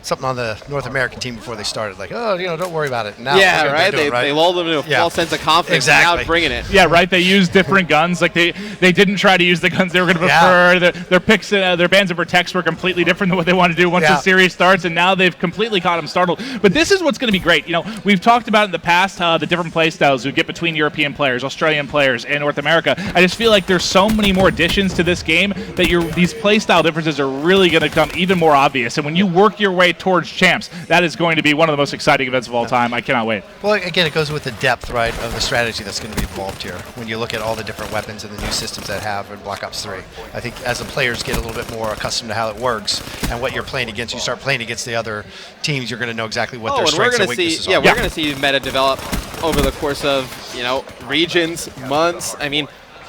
something on the North American team before they started, like, don't worry about it. Now right? They lulled them into a false sense of confidence. Exactly. Now bringing it. Yeah, right. They used different guns. Like they didn't try to use the guns they were going to prefer. Their picks, their bands of protects were completely different than what they want to do once the series starts, and now they've completely caught them startled. But this is what's going to be great. We've talked about in the past the different play styles you get between European players, Australian players, and North America. I just feel like there's so many more additions to this game that these play style differences are really going to become even more obvious. And when you work your way towards champs, that is going to be one of the most exciting events of all time. I cannot wait. Well, again, it goes with the depth, right, of the strategy that's going to be involved here. When you look at all the different weapons and the new systems that have in Black Ops 3, I think as the players get a little bit more accustomed to how it works and what you're playing against, you start playing against the other teams, you're going to know exactly what their strengths and weaknesses are. Yeah, we're going to see meta develop over the course of regions, months. I mean,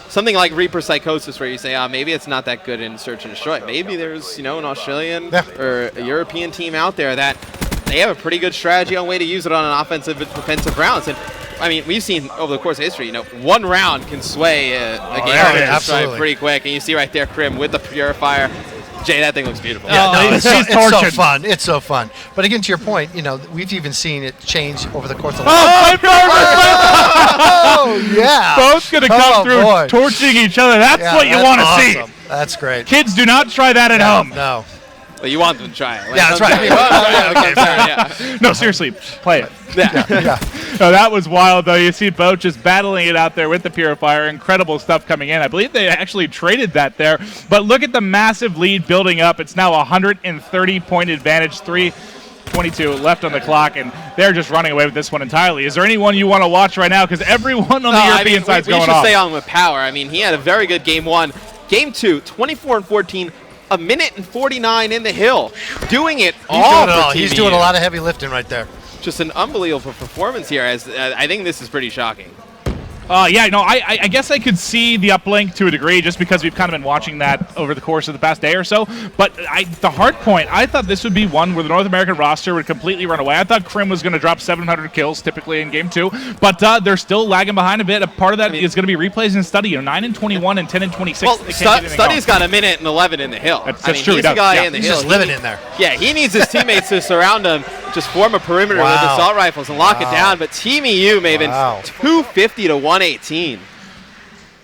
something like Reaper Psychosis, where you say, maybe it's not that good in Search and Destroy. Maybe there's, an Australian or a European team out there that they have a pretty good strategy on way to use it on an offensive and defensive rounds. And I mean, we've seen over the course of history, one round can sway a game pretty quick. And you see right there, Crim with the Purifier. Jay, that thing looks beautiful. Yeah, it's so fun. It's so fun. But again, to your point, we've even seen it change over the course of the yeah. Both going to come through torching each other. That's what you want to see. That's great. Kids, do not try that at home. No. Well, you want them to try it. Like, Yeah, that's right. Okay, fair enough. No, seriously, play it. Yeah. No, that was wild, though. You see Boat just battling it out there with the Purifier. Incredible stuff coming in. I believe they actually traded that there. But look at the massive lead building up. It's now a 130-point advantage, 3:22 left on the clock, and they're just running away with this one entirely. Is there anyone you want to watch right now? Because everyone on the European side's going off. We should stay on with Power. I mean, he had a very good game one. Game two, 24-14. A minute and 49 in the hill. Doing it all. He's doing a lot of heavy lifting right there. Just an unbelievable performance here. As I think this is pretty shocking. I guess I could see the uplink to a degree just because we've kind of been watching that over the course of the past day or so. But the hard point, I thought this would be one where the North American roster would completely run away. I thought Krim was going to drop 700 kills typically in game two, but they're still lagging behind a bit. A part of that is going to be replays and Study. 9 and 21 and 10 and 26. Well, Study's got a minute and 11 in the hill. That's true. He's the guy in the he's hill. Just living in there. Yeah, he needs his teammates to surround him, just form a perimeter with assault rifles and lock it down. But Team EU, Maven, 250 to 118.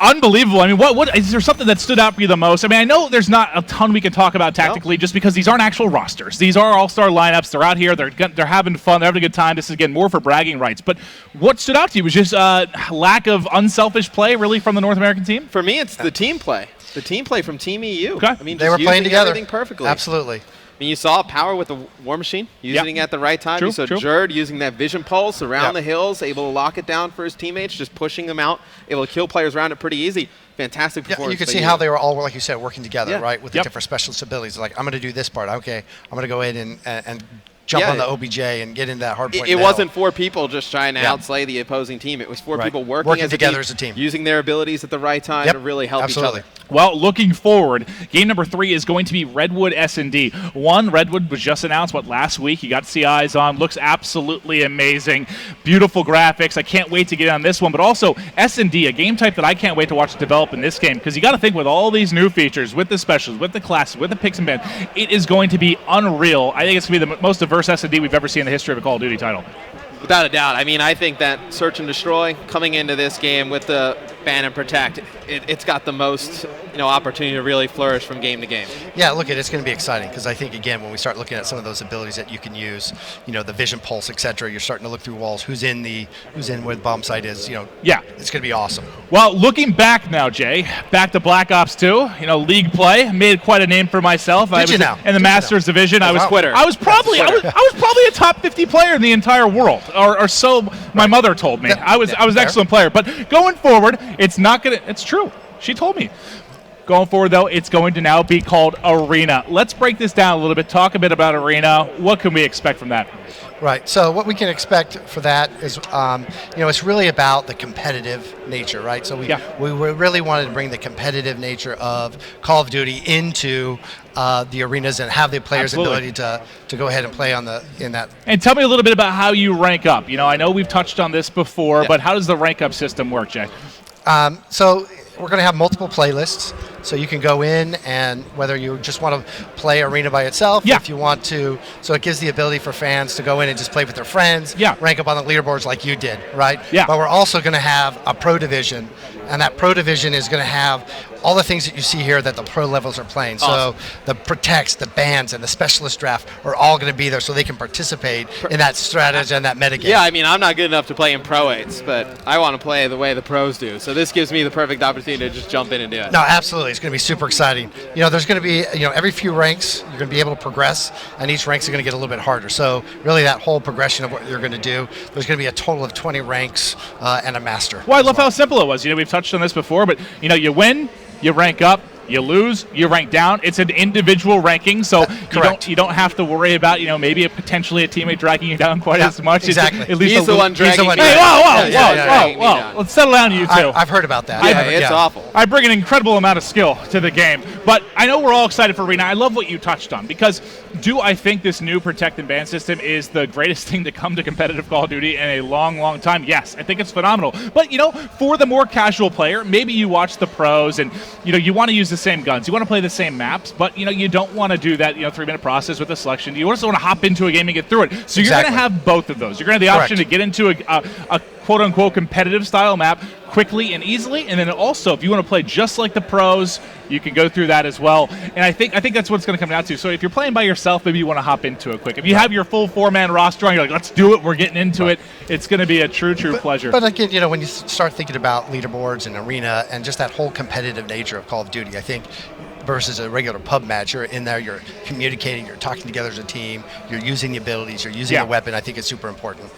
Unbelievable. I mean, what is there something that stood out for you the most? I mean, I know there's not a ton we can talk about tactically just because these aren't actual rosters. These are all-star lineups. They're out here. They're having fun. They're having a good time. This is, again, more for bragging rights. But what stood out to you was just lack of unselfish play, really, from the North American team? For me, it's the team play. The team play from Team EU. Okay. I mean, they were playing together everything perfectly. Absolutely. I mean, you saw Power with the War Machine, using it at the right time. True, you saw true. Jerd using that Vision Pulse around the hills, able to lock it down for his teammates, just pushing them out, able to kill players around it pretty easy. Fantastic performance. Yeah, you could see how they were all, like you said, working together, right, with the Yep. different specialist abilities. Like, I'm going to do this part. Okay, I'm going to go in and jump on the OBJ and get into that hard point. It wasn't four people just trying to outslay the opposing team. It was four people working together as a team, using their abilities at the right time to really help each other. Well, looking forward, game number 3 is going to be Redwood S&D. Redwood was just announced, last week? You got to see eyes on. Looks absolutely amazing. Beautiful graphics. I can't wait to get on this one. But also, S&D, a game type that I can't wait to watch develop in this game. Because you got to think with all these new features, with the specials, with the classes, with the picks and bans, it is going to be unreal. I think it's going to be the most diverse S&D we've ever seen in the history of a Call of Duty title. Without a doubt. I mean, I think that Search and Destroy coming into this game with the Ban and Protect, it's got the most opportunity to really flourish from game to game. Yeah, look, it's going to be exciting because I think, again, when we start looking at some of those abilities that you can use, the Vision Pulse, etc., you're starting to look through walls. Who's in where the bomb site is? It's going to be awesome. Well, looking back now, Jay, back to Black Ops 2, league play, made quite a name for myself. In the Masters division. I was probably a top 50 player in the entire world, or so my mother told me. I was an excellent player. But going forward, it's true. She told me. Going forward, though, it's going to now be called Arena. Let's break this down a little bit, talk a bit about Arena. What can we expect from that? Right. So what we can expect for that is, it's really about the competitive nature, right? So we really wanted to bring the competitive nature of Call of Duty into the arenas and have the players' ability to go ahead and play in that. And tell me a little bit about how you rank up. I know we've touched on this before, but how does the rank up system work, Jay? So we're going to have multiple playlists, so you can go in and whether you just want to play Arena by itself, if you want to, so it gives the ability for fans to go in and just play with their friends, rank up on the leaderboards like you did, right? Yeah. But we're also going to have a Pro Division, and that Pro Division is going to have all the things that you see here that the pro levels are playing. Awesome. So the protects, the bans, and the specialist draft are all going to be there so they can participate in that strategy and that metagame. Yeah, I mean, I'm not good enough to play in Pro 8s, but I want to play the way the pros do. So this gives me the perfect opportunity to just jump in and do it. No, absolutely. It's going to be super exciting. There's going to be, every few ranks, you're going to be able to progress, and each rank's going to get a little bit harder. So really that whole progression of what you're going to do, there's going to be a total of 20 ranks and a master. Well, I love how simple it was. We've touched on this before, but, you win, you rank up, you lose, you rank down. It's an individual ranking, so you don't have to worry about maybe potentially a teammate dragging you down quite as much. Exactly. At least he's the one dragging me. Hey, whoa! Let's settle down, you two. I've heard about that. It's awful. I bring an incredible amount of skill to the game, but I know we're all excited for Arena. I love what you touched on because do I think this new protect and ban system is the greatest thing to come to competitive Call of Duty in a long, long time? Yes, I think it's phenomenal. But for the more casual player, maybe you watch the pros and you want to use the same guns. You want to play the same maps, but you don't want to do that 3-minute process with the selection. You also want to hop into a game and get through it. So you're going to have both of those. You're going to have the option to get into a quote-unquote competitive style map quickly and easily, and then also, if you want to play just like the pros, you can go through that as well. And I think that's what it's going to come down to. So if you're playing by yourself, maybe you want to hop into it quick. If you have your full 4-man roster and you're like, let's do it, we're getting into it, it's going to be a true pleasure. But again, you know, when you start thinking about leaderboards and arena and just that whole competitive nature of Call of Duty, I think versus a regular pub match, you're in there, you're communicating, you're talking together as a team, you're using the abilities, you're using the weapon. I think it's super important.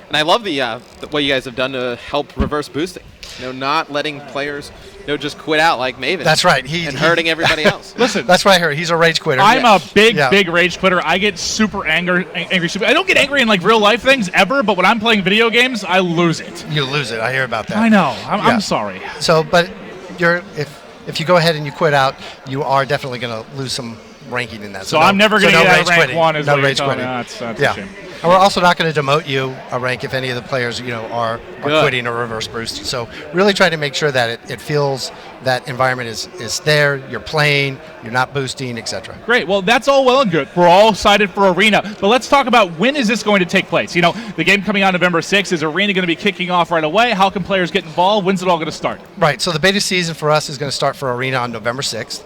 And I love the what you guys have done to help reverse boosting. You know, not letting players, you know, just quit out like Maven. That's right. And hurting everybody else. Listen, that's what I heard. He's a rage quitter. I'm a big rage quitter. I get super angry. I don't get angry in like real life things ever, but when I'm playing video games, I lose it. You lose it. I hear about that. I know. I'm sorry. So, but if you go ahead and you quit out, you are definitely going to lose some ranking in that. So I'm never going to get out of rank quitting. 1 is no what you're rage telling me. quitting. That's a shame. And we're also not going to demote you a rank if any of the players, you know, are quitting or reverse boost. So really try to make sure that it feels that environment is there, you're playing, you're not boosting, etc. Great. Well, that's all well and good. We're all excited for Arena. But let's talk about when is this going to take place? You know, the game coming out November 6th. Is Arena going to be kicking off right away? How can players get involved? When's it all going to start? Right. So the beta season for us is going to start for Arena on November 6th.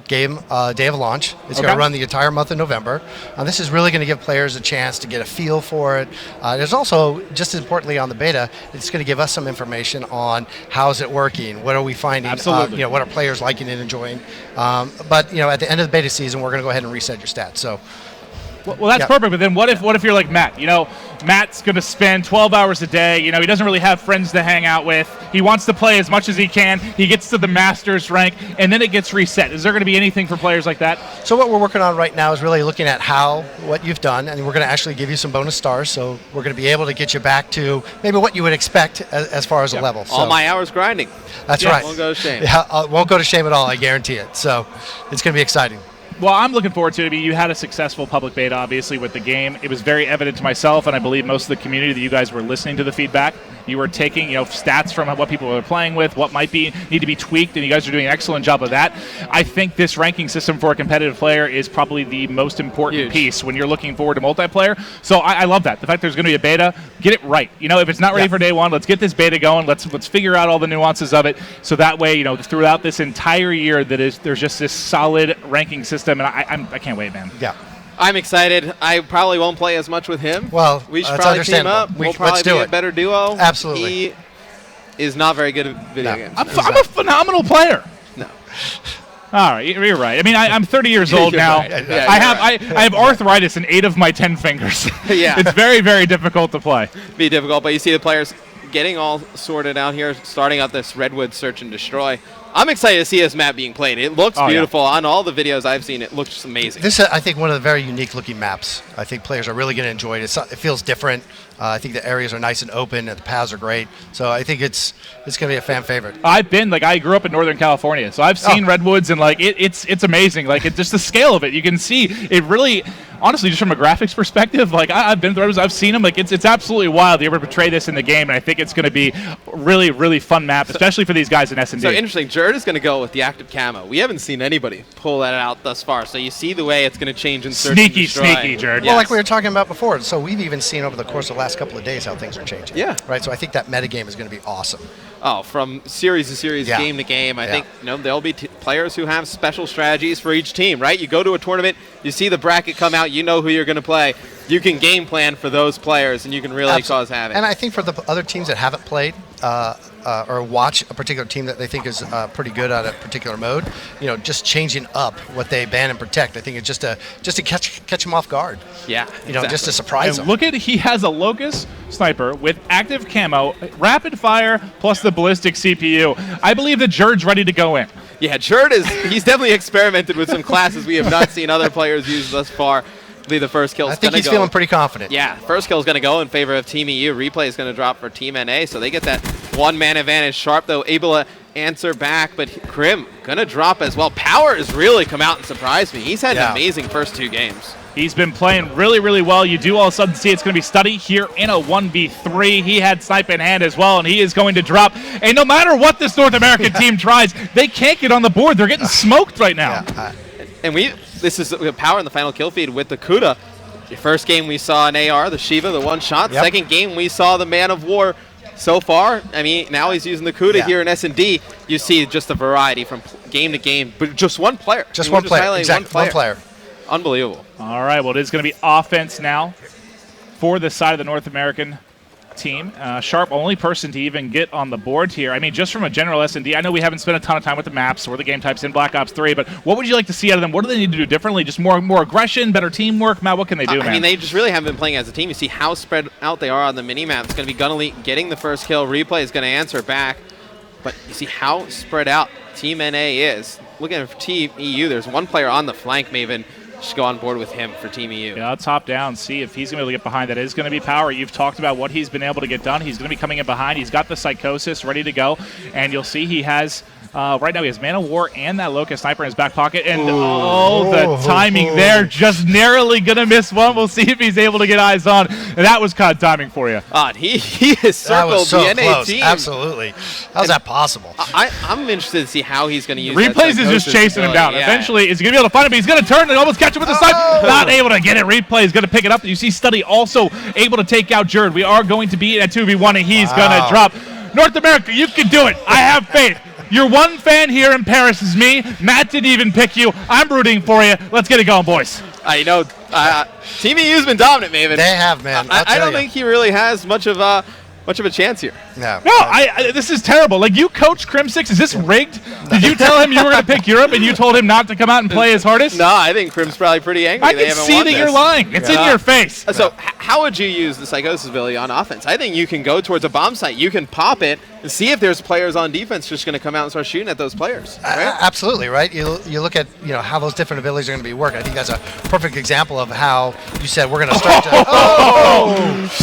Game day of launch. It's going to run the entire month of November. This is really going to give players a chance to get a feel for it. There's also, just as importantly on the beta, it's going to give us some information on how's it working, what are we finding, Absolutely. You know, what are players liking and enjoying. But you know, at the end of the beta season, we're going to go ahead and reset your stats. So. Well, that's perfect. But then what if you're like Matt? You know, Matt's going to spend 12 hours a day. You know, he doesn't really have friends to hang out with. He wants to play as much as he can. He gets to the Masters rank, and then it gets reset. Is there going to be anything for players like that? So what we're working on right now is really looking at what you've done, and we're going to actually give you some bonus stars. So we're going to be able to get you back to maybe what you would expect as far as a level. All my hours grinding. That's right. Won't go to shame. Yeah, won't go to shame at all. I guarantee it. So it's going to be exciting. Well, I'm looking forward to it. I mean, you had a successful public beta, obviously, with the game. It was very evident to myself, and I believe most of the community, that you guys were listening to the feedback. You were taking, you know, stats from what people were playing with, what might need to be tweaked, and you guys are doing an excellent job of that. I think this ranking system for a competitive player is probably the most important piece when you're looking forward to multiplayer. So I love that. The fact there's going to be a beta, get it right. You know, if it's not ready for day one, let's get this beta going. Let's figure out all the nuances of it. So that way, you know, throughout this entire year, there's just this solid ranking system, and I can't wait, man. Yeah. I'm excited. I probably won't play as much with him. Well, we should that's probably team up. understandable. We'll probably let's do be it. a better duo. Absolutely. He is not very good at video games. I'm a phenomenal player. No. All right, you're right. I mean, I'm 30 years old now. Right. Yeah, I have arthritis in 8 of my 10 fingers. Yeah. It's very, very difficult to play. Be difficult, but you see the players getting all sorted out here, starting out this Redwood Search and Destroy. I'm excited to see this map being played. It looks beautiful. On all the videos I've seen, it looks amazing. This is, I think, one of the very unique looking maps. I think players are really going to enjoy it. It feels different. I think the areas are nice and open, and the paths are great. So I think it's going to be a fan favorite. I grew up in Northern California, so I've seen Redwoods, and it's amazing. It's just the scale of it. You can see it really, honestly, just from a graphics perspective. I've been to Redwoods, I've seen them. It's absolutely wild. They were able to portray this in the game, and I think it's going to be a really, really fun map, especially for these guys in S&D. So interesting. Jerd is going to go with the active camo. We haven't seen anybody pull that out thus far. So you see the way it's going to change in Search and Destroy. Sneaky, Jerd. Well, like we were talking about before. So we've even seen over the course of the last couple of days how things are changing. Yeah. Right. So I think that metagame is going to be awesome. Oh, from series to series, game to game, I think there'll be players who have special strategies for each team, right? You go to a tournament, you see the bracket come out, you know who you're going to play. You can game plan for those players, and you can really cause havoc. And I think for the other teams that haven't played or watch a particular team that they think is pretty good at a particular mode, you know, just changing up what they ban and protect, I think it's just to catch them off guard. Yeah, you know, just to surprise them. Look he has a Locust sniper with active camo, rapid fire, plus the ballistic CPU. I believe that Jerd's ready to go in. Yeah, Jerd he's definitely experimented with some classes we have not seen other players use thus far. The first kill is going to go. I think he's feeling pretty confident. Yeah, first kill is going to go in favor of Team EU. Replay is going to drop for Team NA, so they get that one-man advantage. Sharp, though, able to answer back, but Krim going to drop as well. Power has really come out and surprised me. He's had an amazing first 2 games. He's been playing really, really well. You do all of a sudden see it's going to be Study here in a 1v3. He had Snipe in hand as well, and he is going to drop. And no matter what this North American team tries, they can't get on the board. They're getting smoked right now. And this is Power in the final kill feed with the Kuda. Your first game we saw an AR, the Shiva, the one shot. Yep. Second game we saw the Man of War. So far, I mean, now he's using the Kuda here in S&D. You see just a variety from game to game, but just one player. Just one player. Exactly. One player. Unbelievable. All right, well, it is going to be offense now for the side of the North American team. Sharp, only person to even get on the board here. I mean, just from a general S&D, I know we haven't spent a ton of time with the maps or the game types in Black Ops 3, but what would you like to see out of them? What do they need to do differently? Just more aggression, better teamwork? Matt, what can they do, man? I mean, they just really haven't been playing as a team. You see how spread out they are on the mini-map. It's going to be Gunnaly getting the first kill. Replay is going to answer back. But you see how spread out Team NA is. Looking at Team EU, there's one player on the flank, Maven. Just go on board with him for Team EU. Yeah, top down, see if he's going to be able to get behind. That is going to be Power. You've talked about what he's been able to get done. He's going to be coming in behind. He's got the Psychosis ready to go. And you'll see he has, right now, he has Man of War and that Locust Sniper in his back pocket. And the timing there, just narrowly going to miss one. We'll see if he's able to get eyes on. And that was COD timing for you. He has circled the NA team. Absolutely. How's that possible? I'm interested to see how he's going to use Replays is just chasing him down. Yeah. Eventually, is he going to be able to find him? He's going to turn and almost catch him with the snipe. Not able to get it. Replay is going to pick it up. You see Study also able to take out Jerd. We are going to be at 2v1, and he's going to drop. North America, you can do it. I have faith. Your one fan here in Paris is me. Matt didn't even pick you. I'm rooting for you. Let's get it going, boys. You know, Team EU's been dominant, Maven. They have, man. I don't think he really has much of a chance here. No, this is terrible. Like, you coach Crim6. Is this rigged? Did you tell him you were going to pick Europe and you told him not to come out and play his hardest? No, I think Crim's probably pretty angry. I can see that you're lying. It's in your face. So how would you use the Psychosis ability on offense? I think you can go towards a bomb site. You can pop it and see if there's players on defense just going to come out and start shooting at those players. Right? Absolutely, right? You look at how those different abilities are going to be working. I think that's a perfect example of how you said we're going to start to...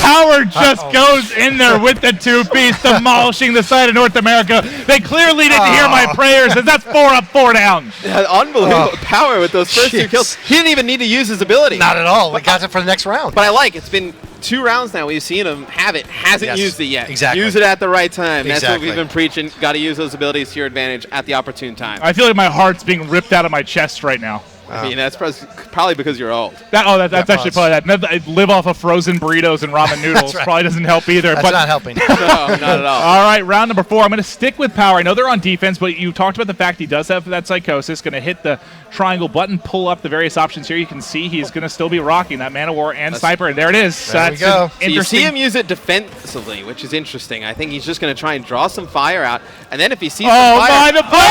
Power just goes in there with the two-piece, demolishing the side of North America. They clearly didn't hear my prayers, and that's 4 up, 4 down. Yeah, unbelievable power with those first 2 kills. He didn't even need to use his ability. Not at all. We got it for the next round. But I like it's been 2 rounds now. We've seen him have it. Hasn't used it yet. Exactly. Use it at the right time. That's Exactly. what we've been preaching. Got to use those abilities to your advantage at the opportune time. I feel like my heart's being ripped out of my chest right now. I mean, that's probably because you're old. That's actually probably that. I live off of frozen burritos and ramen noodles. right. Probably doesn't help either. That's but not helping. No, not at all. All right, round number 4. I'm going to stick with Power. I know they're on defense, but you talked about the fact he does have that Psychosis. Going to hit the triangle button, pull up the various options here. You can see he's going to still be rocking that Man of War and Sniper, and there it is. There we go. So you see him use it defensively, which is interesting. I think he's just going to try and draw some fire out, and then if he sees some fire... the play!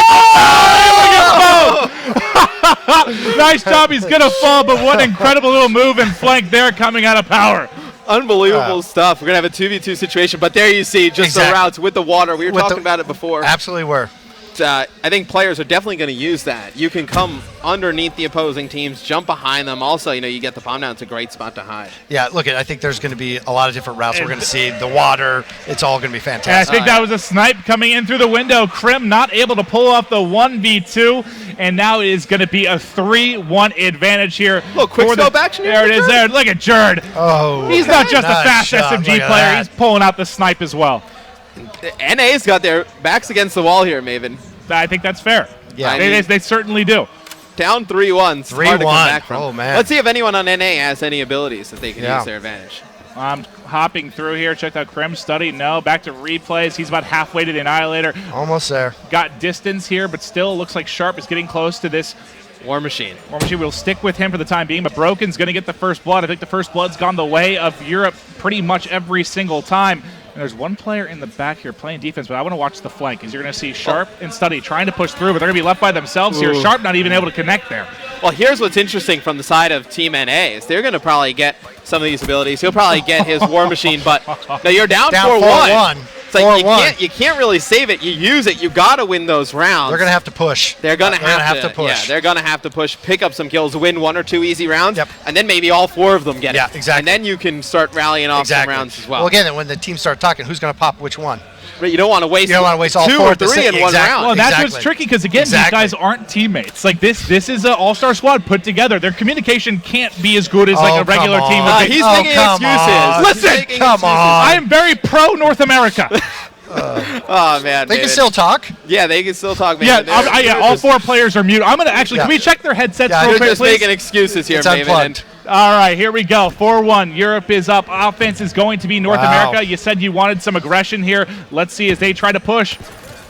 Nice job. He's going to fall, but what incredible little move and flank there coming out of Power. Unbelievable stuff. We're going to have a 2v2 situation, but there you see just the routes with the water. We were talking about it before. Absolutely were. I think players are definitely going to use that. You can come underneath the opposing teams, jump behind them. Also, you get the bomb down. It's a great spot to hide. Yeah, look, I think there's going to be a lot of different routes we're going to see. The water, it's all going to be fantastic. And I think that was a snipe coming in through the window. Crim not able to pull off the 1v2, and now it is going to be a 3-1 advantage here. Look, quick scope action here. There it is there. Look at Jerd. Oh, he's not just a fast shot. SMG player. He's pulling out the snipe as well. NA's got their backs against the wall here, Maven. I think that's fair. Yeah, they certainly do. Down 3-1. 3-1. Hard to come back from. Oh, man. Let's see if anyone on NA has any abilities that they can use their advantage. I'm hopping through here. Checked out Crim Study. No, back to replays. He's about halfway to the Annihilator. Almost there. Got distance here, but still looks like Sharp is getting close to this. War Machine. War Machine will stick with him for the time being, but Broken's going to get the first blood. I think the first blood's gone the way of Europe pretty much every single time. And there's one player in the back here playing defense, but I want to watch the flank because you're going to see Sharp and Study trying to push through, but they're going to be left by themselves here. Sharp not even able to connect there. Well, here's what's interesting from the side of Team NA is they're going to probably get some of these abilities. He'll probably get his War Machine, but no, you're down 4-1. It's like you can't really save it. You use it. You got to win those rounds. They're going to have to push. They're going to have to push. Yeah, they're going to have to push, pick up some kills, win 1 or 2 easy rounds, and then maybe all 4 of them get it. Yeah, exactly. And then you can start rallying off some rounds as well. Well, again, when the teams start talking, who's going to pop which one? But you don't want to waste, all 2 4 or 3 in one round. Well, that's what's tricky because, again, these guys aren't teammates. Like, this is an all-star squad put together. Their communication can't be as good as, like, a regular team would be. He's making excuses. Listen, come on. I am very pro-North America. Oh, man. They can still talk? Yeah, they can still talk, man. Yeah, all 4 players are muted. I'm going to actually, can we check their headsets real You're quick, just please? making excuses here, It's Maven. unplugged. All right, here we go. 4-1. Europe is up. Offense is going to be North America. You said you wanted some aggression here. Let's see as they try to push.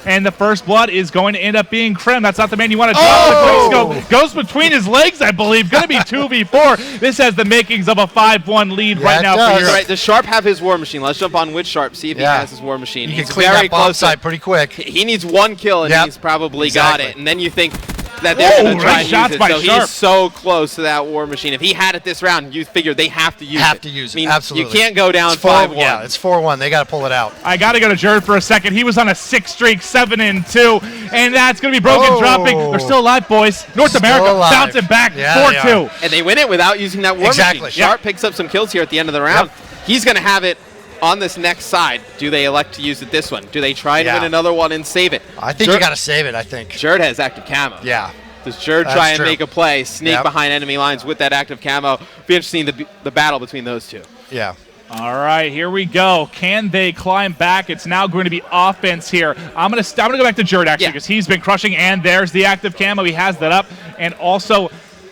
And the first blood is going to end up being Krim. That's not the man you want to drop. The quickscope goes between his legs, I believe. Going to be 2v4. This has the makings of a 5-1 lead right now for Europe. Right, does Sharp have his War Machine? Let's jump on with Sharp, see if he has his War Machine. You He's can clear very that bomb close side pretty quick. He needs one kill, and he's probably got it. And then you think that they're going to try and use it. So he's so close to that War Machine. If he had it this round, you figure they have to use it. I mean, absolutely. You can't go down 5-1. Yeah, it's 4-1. They got to pull it out. I got to go to Jared for a second. He was on a 6 streak, 7-2, and that's going to be broken, dropping. They're still alive, boys. North America bouncing back 4-2. And they win it without using that War Machine. Sharp picks up some kills here at the end of the round. He's going to have it on this next side. Do they elect to use it this one? Do they try to win another one and save it? I think you got to save it, I think. Jared has active camo. Yeah. Does Jared try and make a play, sneak behind enemy lines with that active camo? Be interesting the battle between those two. Yeah. All right, here we go. Can they climb back? It's now going to be offense here. I'm gonna go back to Jared actually because he's been crushing, and there's the active camo. He has that up, and also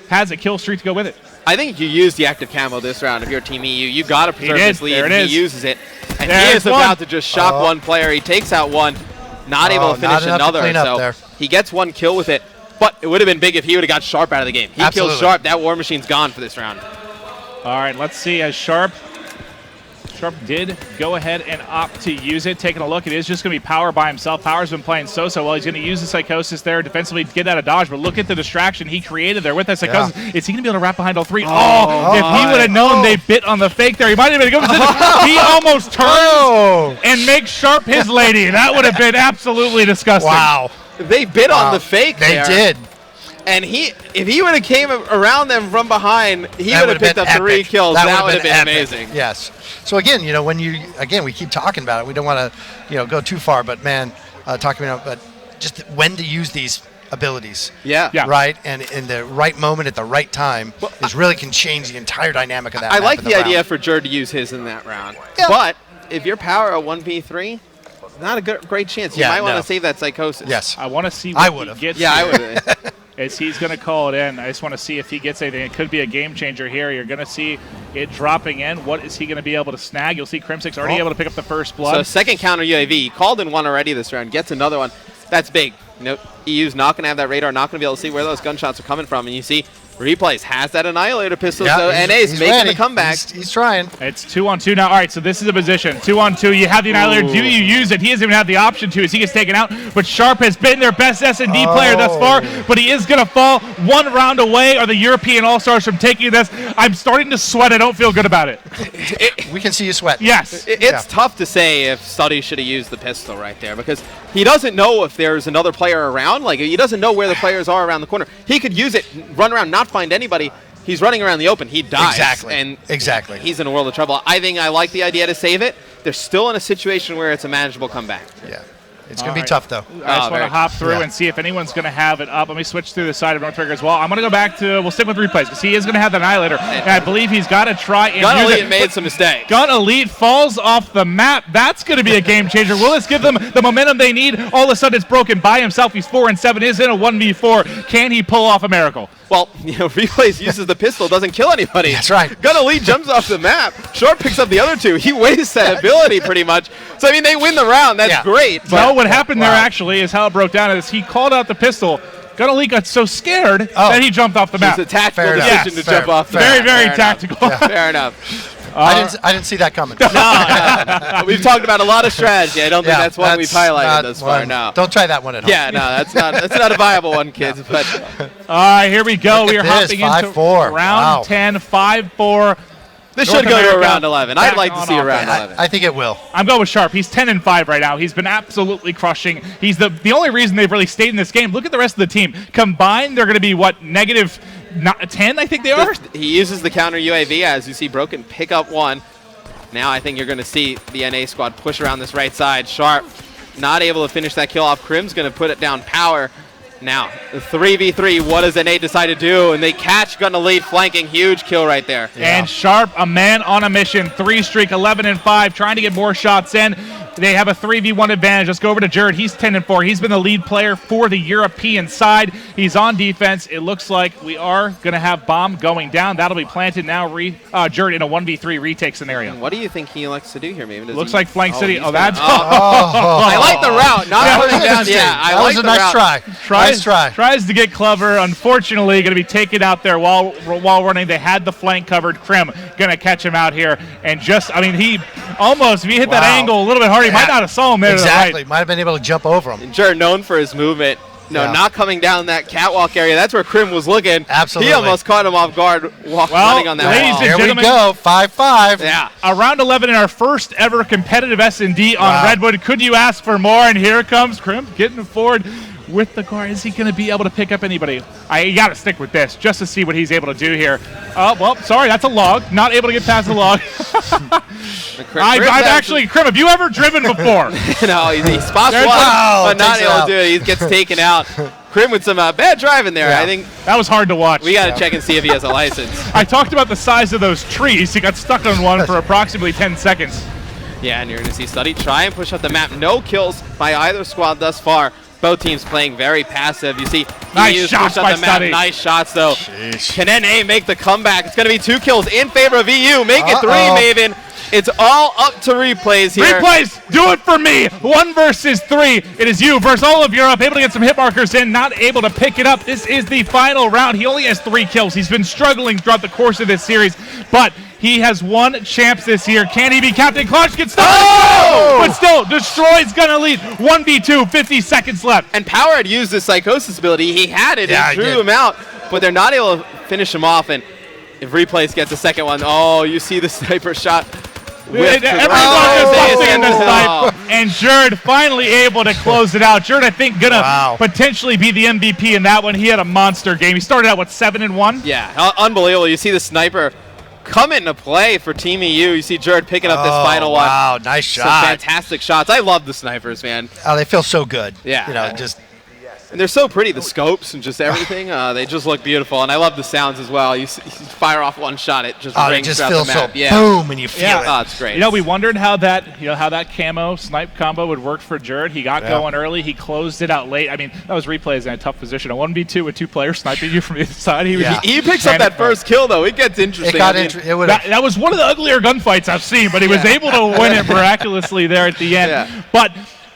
has a kill streak to go with it. I think you use the active camo this round if you're Team EU. You got to preserve this lead. There it is. He uses it, and he is about to just shock one player. He takes out one, not able to finish another. So he gets one kill with it. But it would have been big if he would have got Sharp out of the game. He kills Sharp. That War Machine's gone for this round. All right, let's see as Sharp did go ahead and opt to use it. Taking a look, it is just going to be Power by himself. Power's been playing so well. He's going to use the Psychosis there defensively to get out of dodge, but look at the distraction he created there with that Psychosis. Is he going to be able to wrap behind all three? If he would have known they bit on the fake there, he might have been a good position. He almost turns and makes Sharp his lady. That would have been absolutely disgusting. Wow. They bit on the fake there. They did. And if he would have came around them from behind, he would have picked up 3 kills. That would have been amazing. Yes. So again, we keep talking about it. We don't want to, go too far, but man, but just when to use these abilities. Yeah. Right? And in the right moment at the right time really can change the entire dynamic of that. I like the idea for Jared to use his in that round. Yeah. But if your Power a 1v3, not a great chance. You might want to save that Psychosis. Yes. I want to see what he gets. Yeah, I would have. As he's going to call it in. I just want to see if he gets anything. It could be a game changer here. You're going to see it dropping in. What is he going to be able to snag? You'll see Crimsix already able to pick up the first blood. So second counter UAV. He called in one already this round. Gets another one. That's big. EU's not going to have that radar. Not going to be able to see where those gunshots are coming from. And you see Replays has that Annihilator pistol, so NA's making the comeback. He's trying. It's 2-on-2 now. All right, so this is a position. 2-on-2. You have the Annihilator. Do you use it? He doesn't even have the option to as he gets taken out. But Sharp has been their best S&D player thus far, but he is going to fall one round away. Are the European All-Stars from taking this? I'm starting to sweat. I don't feel good about it. We can see you sweat. Yes. It's tough to say if Study should have used the pistol right there because he doesn't know if there's another player around. Like, he doesn't know where the players are around the corner. He could use it, run around, not find anybody. He's running around the open. He dies. Exactly. And exactly. He's in a world of trouble. I think I like the idea to save it. They're still in a situation where it's a manageable comeback. Yeah. It's going to be tough, though. I just want to hop through and see if anyone's going to have it up. Let me switch through the side of North America as well. I'm going to go back to, we'll stick with replays because he is going to have the Annihilator. And I believe he's got to try and Gun Elite made some mistakes. Gun Elite falls off the map. That's going to be a game changer. Will this give them the momentum they need? All of a sudden, it's broken by himself. He's 4-7, is in a 1v4. Can he pull off a miracle? Well, Replays uses the pistol, doesn't kill anybody. That's right. Gun Elite jumps off the map. Short picks up the other two. He wastes that ability pretty much. So, I mean, they win the round. That's great. No, what happened there actually is how it broke down is he called out the pistol. Gun Elite got so scared that he jumped off the map. It's a tactical decision to jump off the map. Very tactical. Fair enough. I didn't see that coming. No. We've talked about a lot of strategy. I don't think that's one we've highlighted thus far. No. Don't try that one at home. Yeah, no, that's not a viable one, kids. But all right, here we go. We are hopping into 5-4. round 10, 5-4. This should go to a round 11. I'd like to see a round 11. I think it will. I'm going with Sharp. He's 10-5 right now. He's been absolutely crushing. He's the only reason they've really stayed in this game. Look at the rest of the team. Combined, they're going to be, negative 10, I think they are? He uses the counter UAV, as you see Broken pick up one. Now I think you're going to see the NA squad push around this right side. Sharp not able to finish that kill off. Crim's going to put it down Power. Now, the 3v3, what does NA decide to do? And they catch Gun Elite flanking. Huge kill right there. Yeah. And Sharp, a man on a mission. 3 streak, 11-5, trying to get more shots in. They have a 3v1 advantage. Let's go over to Jared. He's 10-4. He's been the lead player for the European side. He's on defense. It looks like we are going to have bomb going down. That'll be planted now. Jared in a 1v3 retake scenario. What do you think he likes to do here, maybe? Looks like Flank City. Oh, that's... I like the route. Not putting down. Yeah, I like the route. That was a nice try. Nice try. Tries to get clever. Unfortunately, going to be taken out there while running. They had the flank covered. Krim going to catch him out here. And just, I mean, he almost, if he hit that angle a little bit harder, he might not have saw him there. Exactly. To the right. Might have been able to jump over him. Jared known for his movement. No, not coming down that catwalk area. That's where Krim was looking. Absolutely. He almost caught him off guard running on that ladies wall. and There gentlemen, we go. 5-5. Yeah. Around 11 in our first ever competitive S&D on Redwood. Could you ask for more? And here comes Krim getting forward with the car. Is he going to be able to pick up anybody? You got to stick with this just to see what he's able to do here. Oh, well, sorry, that's a log. Not able to get past the log. I've actually, Krim, have you ever driven before? No, he spots one, but not able to do it. He gets taken out. Krim with some bad driving there. I think that was hard to watch. We got to check and see if he has a license. I talked about the size of those trees. He got stuck on one for approximately 10 seconds. Yeah, and you're going to see Study try and push up the map. No kills by either squad thus far. Both teams playing very passive. You see, nice shots by Study. Nice shots, though. Sheesh. Can NA make the comeback? It's going to be 2 kills in favor of EU. Make it 3, Maven. It's all up to replays here. Replays, do it for me. 1 versus 3. It is you versus all of Europe. Able to get some hit markers in, not able to pick it up. This is the final round. He only has 3 kills. He's been struggling throughout the course of this series, but he has won champs this year. Can he be Captain Clutch? Gets stuck. Oh! But still, Destroy's going to lead. 1v2, 50 seconds left. And Power had used the Psychosis ability. He had it and drew him out, but they're not able to finish him off. And if Replays gets a second one, you see the sniper shot. Everyone just in the snipe. And Jared finally able to close it out. Jared, I think, going to potentially be the MVP in that one. He had a monster game. He started out, 7-1? Yeah, unbelievable. You see the sniper come into play for Team EU. You see Jared picking up this final one. Wow, nice shot. Some fantastic shots. I love the snipers, man. Oh, they feel so good. Yeah. You know, just... And they're so pretty, the scopes and just everything. They just look beautiful, and I love the sounds as well. You fire off one shot, it just rings throughout the map. So boom, and you feel it. Oh, it's great. You know, we wondered how that camo snipe combo would work for Jared. He got going early. He closed it out late. I mean, that was Replays in a tough position. A 1v2 with 2 players sniping you from the other side. He picks up that first kill, though. It gets interesting. That was one of the uglier gunfights I've seen, but he was able to win it miraculously there at the end. Yeah. But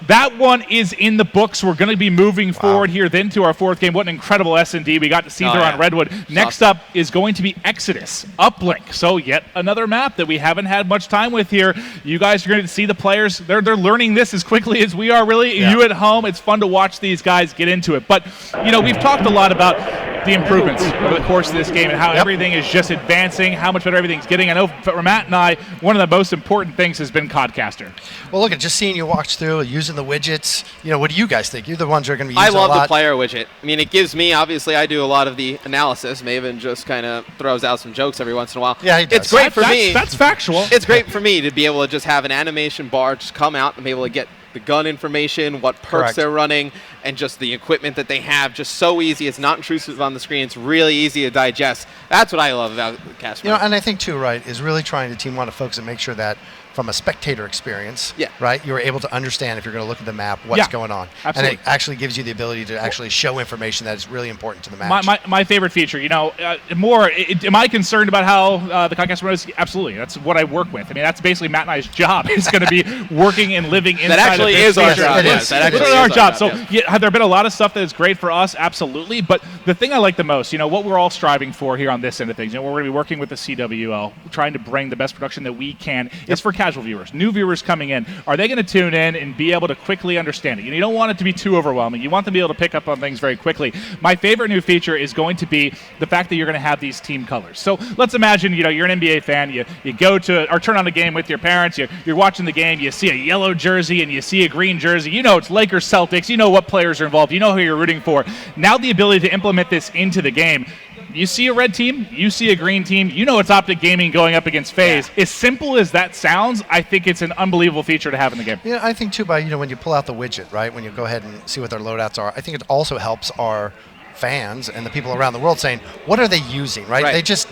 that one is in the books. We're going to be moving forward here then to our 4th game. What an incredible S&D we got to see there on Redwood. Next up is going to be Exodus, Uplink. So yet another map that we haven't had much time with here. You guys are going to see the players. They're learning this as quickly as we are, really. You at home, it's fun to watch these guys get into it. But, you know, we've talked a lot about the improvements over the course of this game and how everything is just advancing, how much better everything's getting. I know for Matt and I, one of the most important things has been Codcaster. Well, look, just seeing you watch through, using the widgets, you know, what do you guys think? You're the ones who are going to be using I love the player widget. I mean, it gives me, obviously, I do a lot of the analysis. Maven just kind of throws out some jokes every once in a while. Yeah, he does. It's great for me. That's factual. It's great for me to be able to just have an animation bar just come out and be able to get the gun information, what perks they're running, and just the equipment that they have. Just so easy. It's not intrusive on the screen. It's really easy to digest. That's what I love about Casper. You know, and I think too, right, is really trying to team want to focus and make sure that from a spectator experience, right, you're able to understand if you're going to look at the map what's going on. Absolutely. And it actually gives you the ability to actually show information that is really important to the match. My favorite feature, you know, am I concerned about how the Codcaster runs? Absolutely. That's what I work with. I mean, that's basically Matt and I's job. It's going to be working and living inside that actually of this is our feature. job. It Yes, is. that actually It's is our job. So have there been a lot of stuff that is great for us? Absolutely. But the thing I like the most, you know, what we're all striving for here on this end of things, you know, we're going to be working with the CWL, trying to bring the best production that we can. It's for casual viewers, new viewers coming in. Are they going to tune in and be able to quickly understand it? You don't want it to be too overwhelming. You want them to be able to pick up on things very quickly. My favorite new feature is going to be the fact that you're going to have these team colors. So let's imagine, you know, you're an NBA fan. You go to or turn on the game with your parents. You're watching the game. You see a yellow jersey and you see a green jersey. You know it's Lakers, Celtics. You know what players are involved. You know who you're rooting for. Now the ability to implement this into the game. You see a red team, you see a green team, you know it's Optic Gaming going up against FaZe. As simple as that sounds, I think it's an unbelievable feature to have in the game. Yeah, I think too, when you pull out the widget, right, when you go ahead and see what their loadouts are, I think it also helps our fans and the people around the world saying, what are they using, right? They just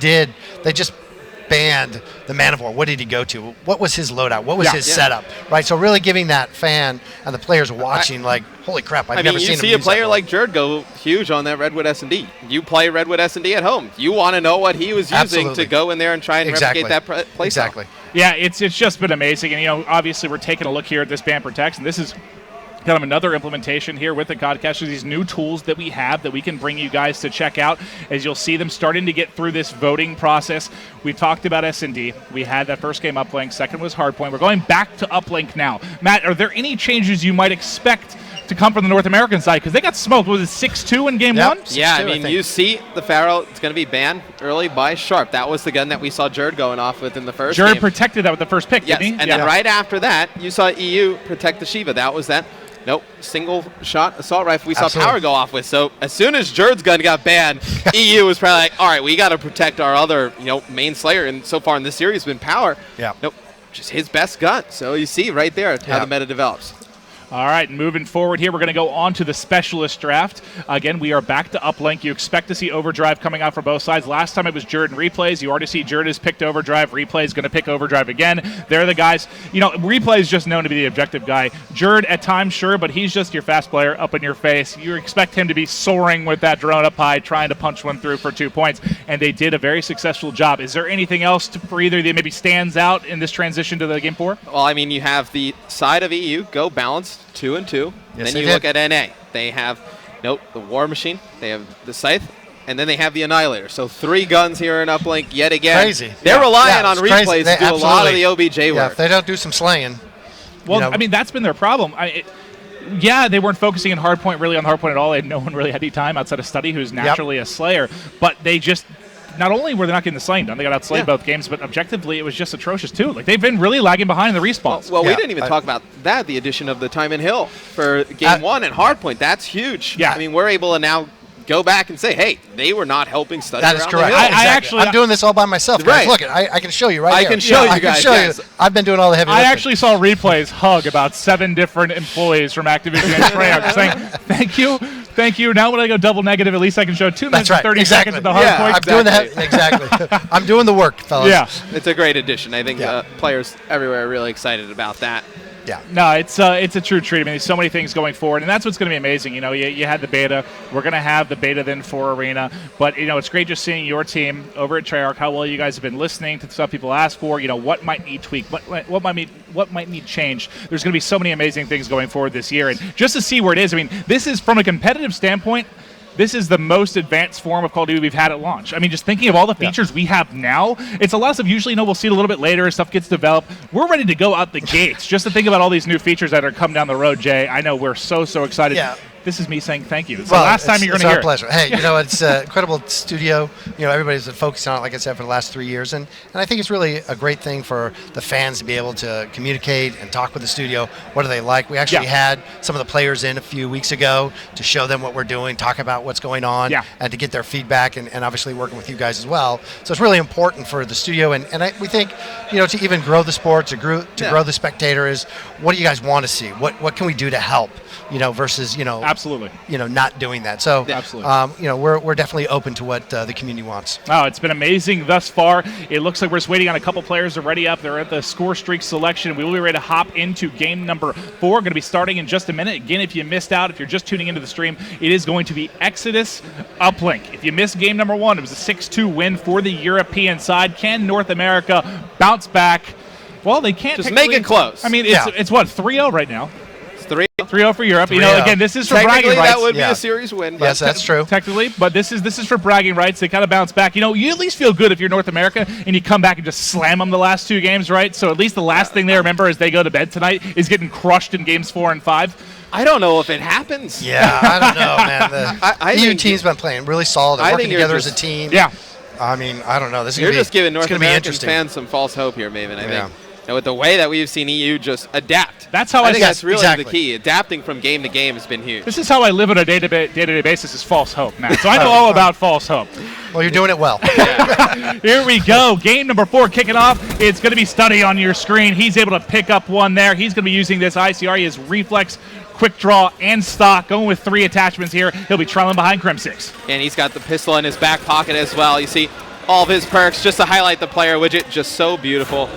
banned the Man of War, what did he go to? What was his loadout? What was his setup? Right. So really giving that fan and the players watching, like, holy crap! I've never seen him. You see a player like Jerd go huge on that Redwood S&D. You play Redwood S&D at home. You want to know what he was using to go in there and try and replicate that play. Exactly. Yeah, it's just been amazing, and obviously we're taking a look here at this ban protects, and this is kind of another implementation here with the Codcasters, these new tools that we have that we can bring you guys to check out as you'll see them starting to get through this voting process. We talked about S&D. We had that first game uplink. Second was hardpoint. We're going back to uplink now. Matt, are there any changes you might expect to come from the North American side? Because they got smoked. Was it 6-2 in game one? Yeah, I mean, you see the Pharaoh, it's going to be banned early by Sharp. That was the gun that we saw Jerd going off with in the first game. Jerd protected that with the first pick, didn't he? And then right after that, you saw EU protect the Shiva. That was that. Nope, single shot assault rifle we saw Power go off with. So as soon as Jerd's gun got banned, EU was probably like, all right, we got to protect our other, main Slayer. And so far in this series, been Power. Yeah. Nope, just his best gun. So you see right there how the meta develops. All right, moving forward here, we're going to go on to the Specialist Draft. Again, we are back to uplink. You expect to see Overdrive coming out for both sides. Last time it was Jerd and Replays. You already see Jerd has picked Overdrive. Replay is going to pick Overdrive again. They're the guys. Replay is just known to be the objective guy. Jerd at times, sure, but he's just your fast player up in your face. You expect him to be soaring with that drone up high, trying to punch one through for 2 points, and they did a very successful job. Is there anything else for either that maybe stands out in this transition to the Game 4? Well, I mean, you have the side of EU go balanced 2 and 2. Yes, then you look at NA. They have the War Machine. They have the Scythe. And then they have the Annihilator. So 3 guns here in uplink yet again. Crazy. They're relying on Replays to do a lot of the OBJ work. Yeah, if they don't do some slaying. Well, I mean, that's been their problem. They weren't focusing on hardpoint really on hardpoint at all. No one really had any time outside of Study, who's naturally a Slayer. But they just... Not only were they not getting the slaying done, they got outslayed both games, but objectively it was just atrocious too. Like, they've been really lagging behind in the respawns. Well, we didn't even talk about that, the addition of the time in Hill for game 1 and hardpoint. That's huge. Yeah. I mean, we're able to now go back and say, hey, they were not helping Study. That is correct. I'm doing this all by myself. Guys. Look, I can show you right here. I can show you guys. You. I've been doing all the heavy lifting. I actually saw Replays hug about 7 different employees from Activision and Treyarch saying, thank you. Now when I go double negative, at least I can show 2 minutes and 30 seconds at the hard point. I'm doing the work, fellas. Yeah. It's a great addition. I think players everywhere are really excited about that. Yeah. No, it's a true treat. I mean, there's so many things going forward, and that's what's going to be amazing. You had the beta. We're going to have the beta then for Arena. But, it's great just seeing your team over at Treyarch, how well you guys have been listening to the stuff people ask for, what might need tweak, what might need change. There's going to be so many amazing things going forward this year. And just to see where it is, I mean, this is, from a competitive standpoint, this is the most advanced form of Call of Duty we've had at launch. I mean, just thinking of all the features we have now, it's a lot of stuff usually, we'll see it a little bit later as stuff gets developed. We're ready to go out the gates just to think about all these new features that are coming down the road, Jay. I know we're so excited. Yeah. This is me saying thank you. It's the last time you're going to hear it. It's our pleasure. Hey, it's an incredible studio. Everybody's been focusing on it, like I said, for the last 3 years. And I think it's really a great thing for the fans to be able to communicate and talk with the studio. What do they like? We actually had some of the players in a few weeks ago to show them what we're doing, talk about what's going on, and to get their feedback, and obviously working with you guys as well. So it's really important for the studio. And we think, to even grow the sport, to grow the spectator is, what do you guys want to see? What can we do to help? Versus, absolutely, not doing that. So, absolutely, we're definitely open to what the community wants. Oh, it's been amazing thus far. It looks like we're just waiting on a couple players to ready up. They're at the score streak selection. We will be ready to hop into game number 4. Going to be starting in just a minute. Again, if you missed out, if you're just tuning into the stream, it is going to be Exodus Uplink. If you missed game number 1, it was a 6-2 win for the European side. Can North America bounce back? Well, they can't. Just make it close. I mean, it's what, 3-0 right now. 3-0 for Europe. 3-0. Again, this is for bragging rights. That would be a series win. Yes, that's true. Technically, but this is for bragging rights. They kind of bounce back. You at least feel good if you're North America and you come back and just slam them the last 2 games, right? So at least the last thing they remember as they go to bed tonight is getting crushed in games 4 and 5. I don't know if it happens. Yeah, I don't know, man. The EU team's been playing really solid. They're working together as a team. Yeah. I mean, I don't know. You're just giving North American fans some false hope here, Maven, I think. With the way that we've seen EU just adapt. That's how I think that's really the key. Adapting from game to game has been huge. This is how I live on a day-to-day basis, is false hope, Matt. So I know all about false hope. Well, you're doing it well. Here we go. Game number 4 kicking off. It's going to be Study on your screen. He's able to pick up one there. He's going to be using this ICR. He has reflex, quick draw, and stock. Going with 3 attachments here. He'll be trailing behind Crim 6. And he's got the pistol in his back pocket as well. You see, all of his perks, just to highlight the player widget. Just so beautiful.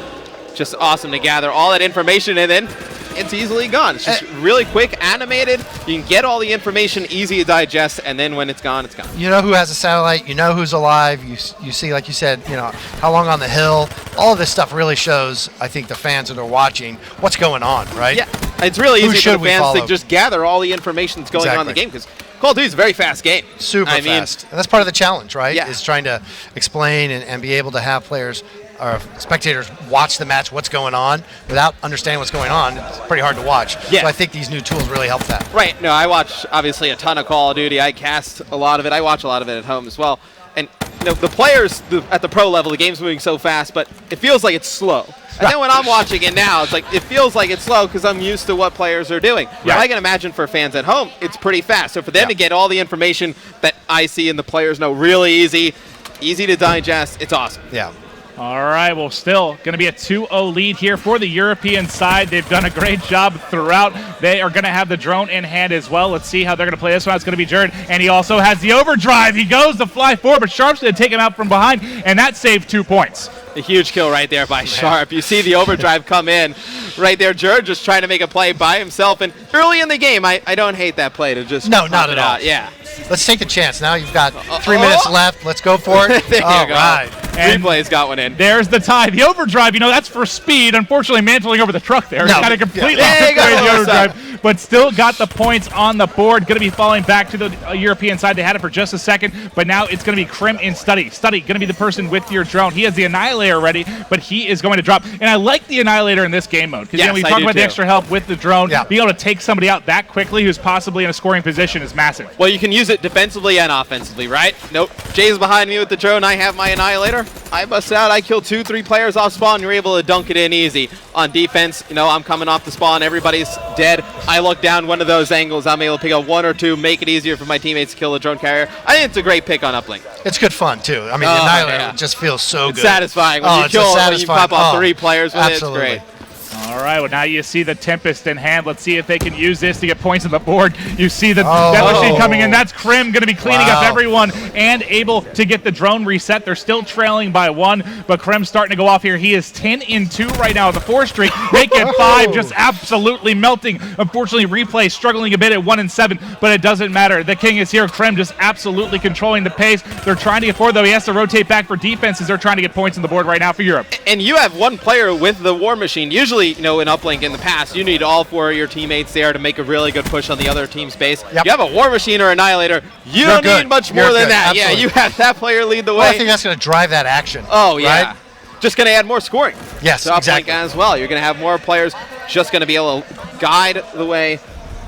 Just awesome to gather all that information, and then it's easily gone. It's just really quick, animated. You can get all the information, easy to digest, and then when it's gone, it's gone. You know who has a satellite. You know who's alive. You see, like you said, how long on the hill. All of this stuff really shows, I think, the fans that are watching what's going on, right? Yeah, it's really Who easy for should the we fans to follow? just gather all the information that's going on in the game, because Call of Duty is a very fast game. Super fast. And that's part of the challenge, right? Yeah. Is trying to explain and be able to have players or spectators watch the match, what's going on, without understanding what's going on. It's pretty hard to watch. Yeah. So I think these new tools really help that. Right. No, I watch, obviously, a ton of Call of Duty. I cast a lot of it. I watch a lot of it at home as well. And the players at the pro level, the game's moving so fast, but it feels like it's slow. And then when I'm watching it now, it's like it feels like it's slow because I'm used to what players are doing. Yeah. I can imagine for fans at home, it's pretty fast. So for them to get all the information that I see and the players know really easy to digest, it's awesome. Yeah. All right, well, still going to be a 2-0 lead here for the European side. They've done a great job throughout. They are going to have the drone in hand as well. Let's see how they're going to play this one. It's going to be Jared, and he also has the overdrive. He goes to fly forward, but Sharp's going to take him out from behind, and that saved 2 points. A huge kill right there by Sharp. You see the overdrive come in right there. Jared just trying to make a play by himself. And early in the game, I don't hate that play to just No, not at all. Yeah. Let's take the chance. Now you've got 3 minutes left. Let's go for it. There you go. Right. And Replay's got one in. There's the tie. The overdrive, that's for speed. Unfortunately, mantling over the truck there. No. Kind of completely Yeah. took away the overdrive, but still got the points on the board. Going to be falling back to the European side. They had it for just a second, but now it's going to be Krim and Study. Study going to be the person with your drone. He has the Annihilator ready, but he is going to drop. And I like the Annihilator in this game mode because Yes, we I talk do about the too. extra help with the drone. Yeah. Being able to take somebody out that quickly who's possibly in a scoring position is massive. Well, you can use it defensively and offensively, right? Nope. Jay's behind me with the drone. I have my Annihilator. I bust out. I kill 2-3 players off spawn. You're able to dunk it in easy. On defense, I'm coming off the spawn. Everybody's dead. I look down one of those angles. I'm able to pick up 1 or 2, make it easier for my teammates to kill the drone carrier. I think it's a great pick on uplink. It's good fun, too. I mean, the Annihilator just feels so It's good. satisfying when you it's kill, just when you pop satisfying. off 3 players with absolutely. it. It's great. All right, well, now you see the Tempest in hand. Let's see if they can use this to get points on the board. You see the Death Machine coming in. That's Krim going to be cleaning up everyone and able to get the drone reset. They're still trailing by 1, but Krim's starting to go off here. He is 10-2 right now with the 4 streak. Make it 5, just absolutely melting. Unfortunately, Replay struggling a bit at 1-7, but it doesn't matter. The King is here. Krim just absolutely controlling the pace. They're trying to get forward, though. He has to rotate back for defense as they're trying to get points on the board right now for Europe. And you have one player with the War Machine. Usually, in uplink in the past, you need all 4 of your teammates there to make a really good push on the other team's base. Yep. You have a War Machine or Annihilator. You You're don't good. need much You're more than good. that. Absolutely. Yeah, you have that player lead the way. Well, I think that's going to drive that action. Oh, yeah. Right? Just going to add more scoring. Yes, to uplink exactly. as well. You're going to have more players just going to be able to guide the way,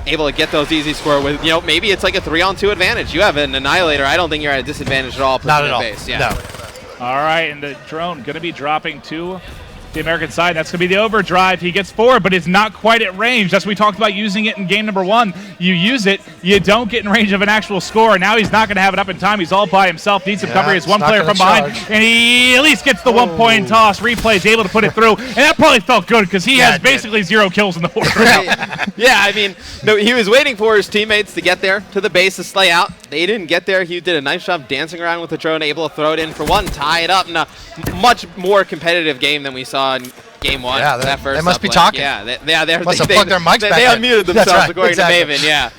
able to get those easy score with, maybe it's like a 3-on-2 advantage. You have an Annihilator. I don't think you're at a disadvantage at all. Not at all. Base. Yeah. No. All right, and the drone going to be dropping to the American side. That's going to be the overdrive. He gets 4, but it's not quite at range. That's what we talked about using it in game number 1. You use it, you don't get in range of an actual score. Now he's not going to have it up in time. He's all by himself. Needs some cover. He has one not player gonna from behind, charge. and he at least gets the 1-point toss. Replay is able to put it through, and that probably felt good because he has it did. basically 0 kills in the board right now. Yeah, I mean, no, he was waiting for his teammates to get there to the base to slay out. They didn't get there. He did a nice job dancing around with the drone, able to throw it in for 1, tie it up in a much more competitive game than we saw in game 1. Yeah, that first they must be uplink. talking. Yeah, they Must have plugged their mics they back in. unmuted That's themselves right, according exactly. to Maven. Yeah.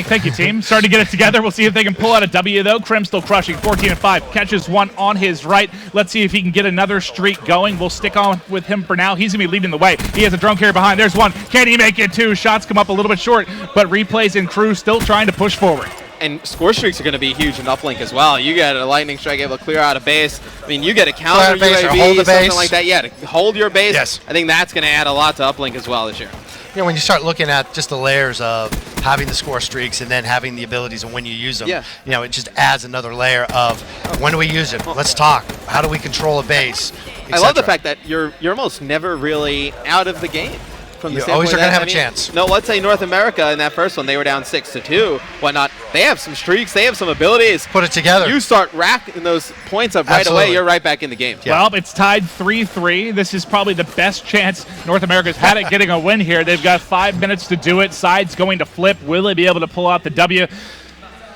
Thank you, team. Starting to get it together. We'll see if they can pull out a W, though. Krim still crushing. 14-5. Catches 1 on his right. Let's see if he can get another streak going. We'll stick on with him for now. He's going to be leading the way. He has a drone carrier behind. There's 1. Can he make it 2? Shots come up a little bit short, but Replays and crew still trying to push forward. And score streaks are going to be huge in uplink as well. You get a lightning strike able to clear out a base. I mean, you get a Clear out counter a base or UAV, hold the something base. like that. Yeah, to hold your base. Yes. I think that's going to add a lot to uplink as well this year. When you start looking at just the layers of having the score streaks and then having the abilities and when you use them, it just adds another layer of when do we use it? Let's talk. How do we control a base? I love the fact that you're almost never really out of the game. From the You always are standpoint going to that- have a chance. No, let's say North America in that first one, they were down 6-2, whatnot. They have some streaks, they have some abilities. Put it together. You start racking those points up right Absolutely. away, you're right back in the game. Yeah. Well, it's tied 3-3. This is probably the best chance North America's had at getting a win here. They've got 5 minutes to do it. Side's going to flip. Will they be able to pull out the W?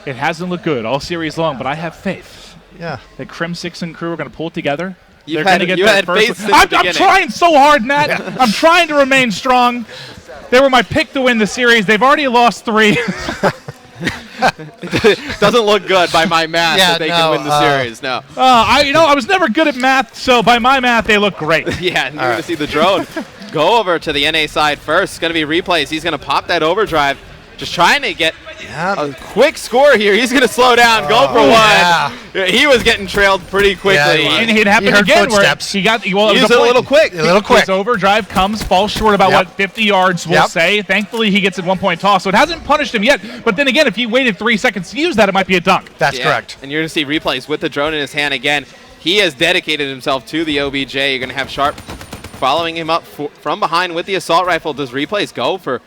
It hasn't looked good all series long, but I have faith Yeah. that Crim6 and crew are going to pull it together. You They're going to get had that first faith win. since the I'm beginning. trying so hard, Matt. I'm trying to remain strong. They were my pick to win the series. They've already lost 3. Doesn't look good by my math that they can win the series. No. I was never good at math, so by my math, they look great. Yeah, and you're going to see the drone go over to the NA side first. It's going to be replays. He's going to pop that overdrive. Just trying to get a quick score here. He's going to slow down, go for one. He was getting trailed pretty quickly. And it happened again where he got it was a little quick. His overdrive falls short about 50 yards, we'll say. Thankfully, he gets a 1-point toss, so it hasn't punished him yet. But then again, if he waited 3 seconds to use that, it might be a dunk. That's correct. And you're going to see replays with the drone in his hand again. He has dedicated himself to the OBJ. You're going to have Sharp following him up from behind with the assault rifle. Does replays go for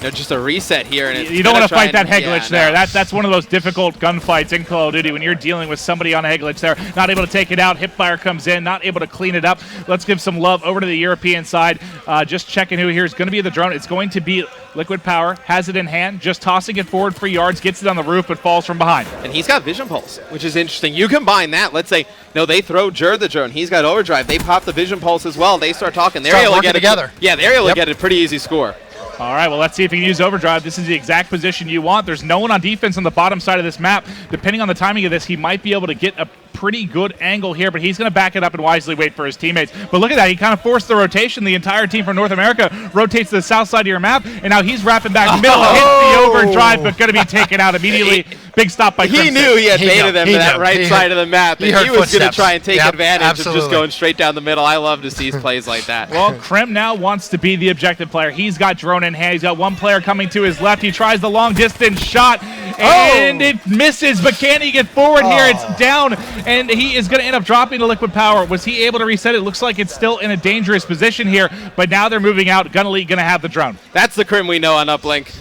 just a reset here? And you don't want to fight that head glitch there. That's one of those difficult gunfights in Call of Duty when you're dealing with somebody on a head glitch there. Not able to take it out. Hipfire comes in. Not able to clean it up. Let's give some love over to the European side. Just checking who here is going to be the drone. It's going to be Liquid Power. Has it in hand. Just tossing it forward 3 yards. Gets it on the roof, but falls from behind. And he's got Vision Pulse, which is interesting. You combine that. Let's say, no, they throw Jerd the drone. He's got Overdrive. They pop the Vision Pulse as well. They start talking. They're able to get together. Yeah, they're able to get a pretty easy score. All right, well, let's see if he can use Overdrive. This is the exact position you want. There's no one on defense on the bottom side of this map. Depending on the timing of this, he might be able to get a pretty good angle here, but he's going to back it up and wisely wait for his teammates. But look at that. He kind of forced the rotation. The entire team from North America rotates to the south side of your map, and now he's wrapping back middle, hits the overdrive, but going to be taken out immediately. Big stop by Crim6. He knew he had baited them to that right side of the map, and he was going to try and take advantage of just going straight down the middle. I love to see plays like that. Well, Crim now wants to be the objective player. He's got drone in hand. He's got one player coming to his left. He tries the long distance shot, and it misses, but can he get forward here? It's down, and he is going to end up dropping to Liquid Power. Was he able to reset it? Looks like it's still in a dangerous position here, but now they're moving out. Gunelite going to have the drone. That's the Crim we know on Uplink.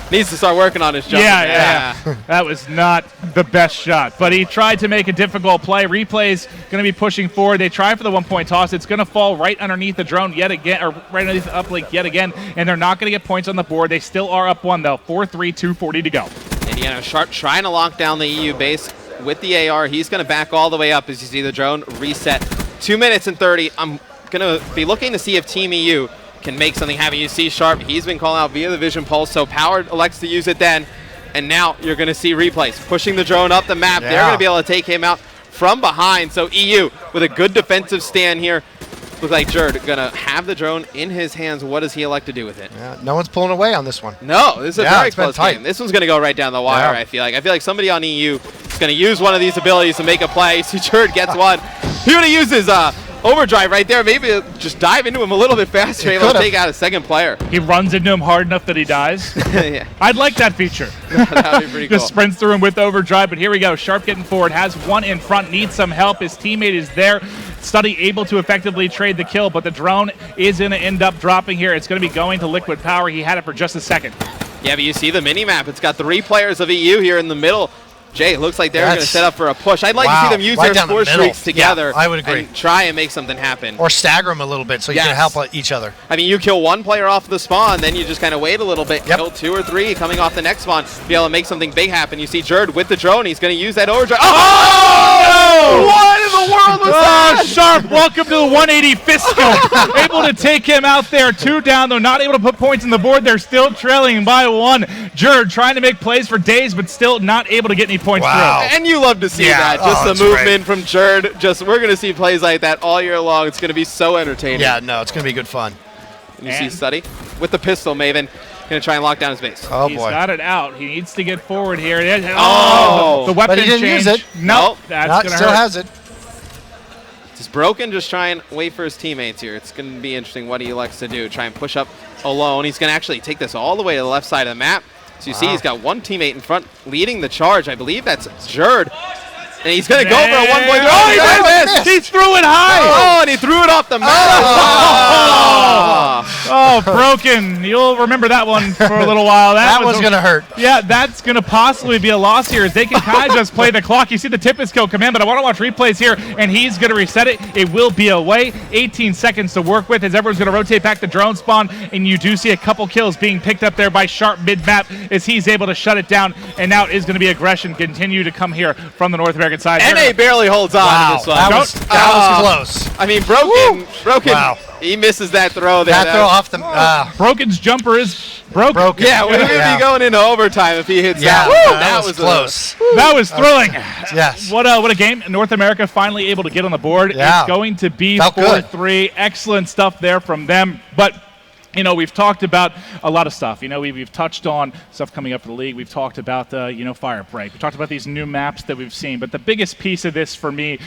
Needs to start working on his jump. Yeah. That was not the best shot, but he tried to make a difficult play. Replay's going to be pushing forward. They try for the 1-point toss. It's going to fall right underneath the drone yet again, or right underneath the uplink yet again, and they're not going to get points on the board. They still are up 1, though. 4-3, 2:40 to go. And Sharp trying to lock down the EU base with the AR. He's going to back all the way up as you see the drone reset. 2 minutes and 30. I'm going to be looking to see if Team EU can make something happen. You see Sharp, he's been calling out via the Vision Pulse, so Power elects to use it then. And now you're going to see replays. Pushing the drone up the map. They're going to be able to take him out from behind. So EU with a good defensive stand here. Looks like Jerd going to have the drone in his hands. What does he elect to do with it? Yeah, no one's pulling away on this one. No, this is a very close game. This one's going to go right down the wire, I feel like. I feel like somebody on EU is going to use one of these abilities to make a play. See, Jerd gets one. He would have used his overdrive right there. Maybe just dive into him a little bit faster, able to take out a second player. He runs into him hard enough that he dies. Yeah. I'd like that feature. That would be pretty cool. Just sprints through him with overdrive, but here we go. Sharp getting forward, has one in front, needs some help. His teammate is there. Study able to effectively trade the kill, but the drone is going to end up dropping here. It's going to be going to Liquid Power. He had it for just a second. Yeah, but you see the mini-map. It's got 3 players of EU here in the middle. Jay, it looks like they're going to set up for a push. I'd like to see them use their score streaks together. I would agree. And try and make something happen. Or stagger them a little bit so you can help each other. I mean, you kill one player off the spawn, then you just kind of wait a little bit, kill 2 or 3 coming off the next spawn, be able to make something big happen. You see Jerd with the drone. He's going to use that overdrive. Oh! What in the world was that? Sharp, welcome to the 180 Fisco. Able to take him out there. 2 down, though. Not able to put points on the board. They're still trailing by 1. Jerd trying to make plays for days, but still not able to get any points through. And you love to see that. Just the movement from Jerd. We're going to see plays like that all year long. It's going to be so entertaining. Yeah, no, it's going to be good fun. And you see Study with the pistol, Maven. Going to try and lock down his base. Oh, He's boy. got it out. He needs to get forward here. The weapon but he didn't change. use it. Nope. That's going to hurt. Still has it. It's broken. Just try and wait for his teammates here. It's going to be interesting what he elects to do. Try and push up alone. He's going to actually take this all the way to the left side of the map. So you see he's got one teammate in front leading the charge. I believe that's Jerd. And he's going to go for a 1-point. Oh, he threw it high. Oh, and he threw it off the map. Oh, broken. You'll remember that one for a little while. That one's going to hurt. Yeah, that's going to possibly be a loss here as they can kind of just play the clock. You see the Tempest kill come in, but I want to watch replays here, and he's going to reset it. It will be away. 18 seconds to work with as everyone's going to rotate back to drone spawn, and you do see a couple kills being picked up there by Sharp mid-map as he's able to shut it down, and now it is going to be aggression continue to come here from the North American side. NA barely holds on to this one. That was close. I mean, Broken, Wow. he misses that throw there. That throw off the... Broken's jumper is broken. Yeah, we're going to be going into overtime if he hits that. That was close. That was thrilling. Yes. What a game. North America finally able to get on the board. Yeah. It's going to be Felt good. 4-3. Excellent stuff there from them. But we've talked about a lot of stuff. We've touched on stuff coming up for the league. We've talked about the, Fire Break. We talked about these new maps that we've seen. But the biggest piece of this for me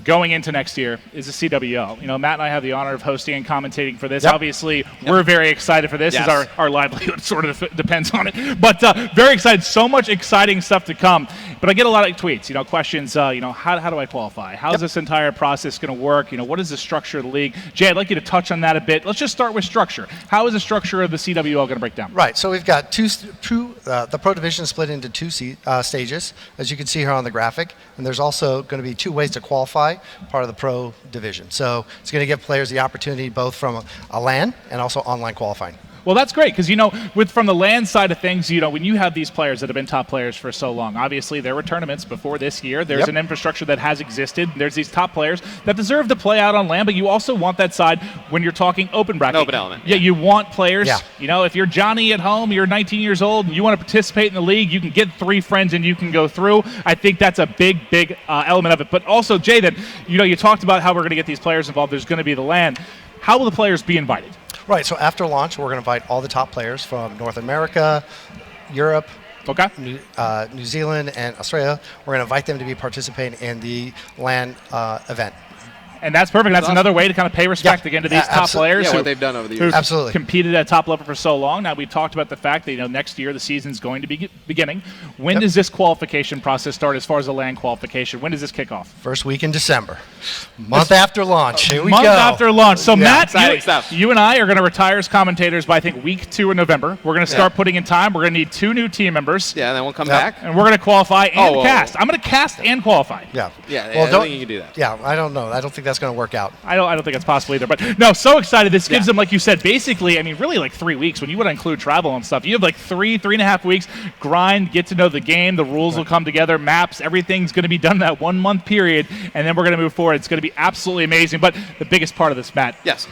going into next year is the CWL. Matt and I have the honor of hosting and commentating for this. Yep. Obviously, we're very excited for this. Yes. As our livelihood sort of depends on it. But very excited. So much exciting stuff to come. But I get a lot of tweets, questions, how do I qualify? How's this entire process going to work? What is the structure of the league? Jay, I'd like you to touch on that a bit. Let's just start with structure. How is the structure of the CWL going to break down? Right, so we've got the Pro Division split into two stages, as you can see here on the graphic. And there's also going to be 2 ways to qualify, part of the Pro Division. So it's going to give players the opportunity both from a LAN and also online qualifying. Well, that's great because, from the LAN side of things, when you have these players that have been top players for so long, obviously there were tournaments before this year. There's an infrastructure that has existed. There's these top players that deserve to play out on LAN, but you also want that side when you're talking open bracket. Open element. Yeah, you want players. Yeah. If you're Johnny at home, you're 19 years old, and you want to participate in the league, you can get 3 friends and you can go through. I think that's a big element of it. But also, Jay, that, you talked about how we're going to get these players involved. There's going to be the LAN. How will the players be invited? Right, so after launch, we're going to invite all the top players from North America, Europe, Okay. New Zealand, and Australia. We're going to invite them to be participating in the LAN event. And that's perfect. That's another way to kind of pay respect again to these top players Yeah, who what they've done over the years. Absolutely. competed at top level for so long. Now, we talked about the fact that next year the season's going to be beginning. When does this qualification process start as far as the LAN qualification? When does this kick off? First week in December. Month after launch. Here we Month go. after launch. So, Matt, exciting stuff. you and I are going to retire as commentators by, I think, week 2 in November. We're going to start putting in time. We're going to need 2 new team members. Yeah, and then we'll come back. And we're going to qualify and whoa. cast. I'm going to cast and qualify. Yeah. Yeah, I don't think you can do that. Yeah, I don't know. I don't think that's going to work out. I don't think it's possible either. But no, so excited. This gives them, like you said, basically, really like 3 weeks. When you want to include travel and stuff, you have like 3.5 weeks, grind, get to know the game, the rules will come together, maps, everything's going to be done in that 1 month period, and then we're going to move forward. It's going to be absolutely amazing. But the biggest part of this, Matt. Yes.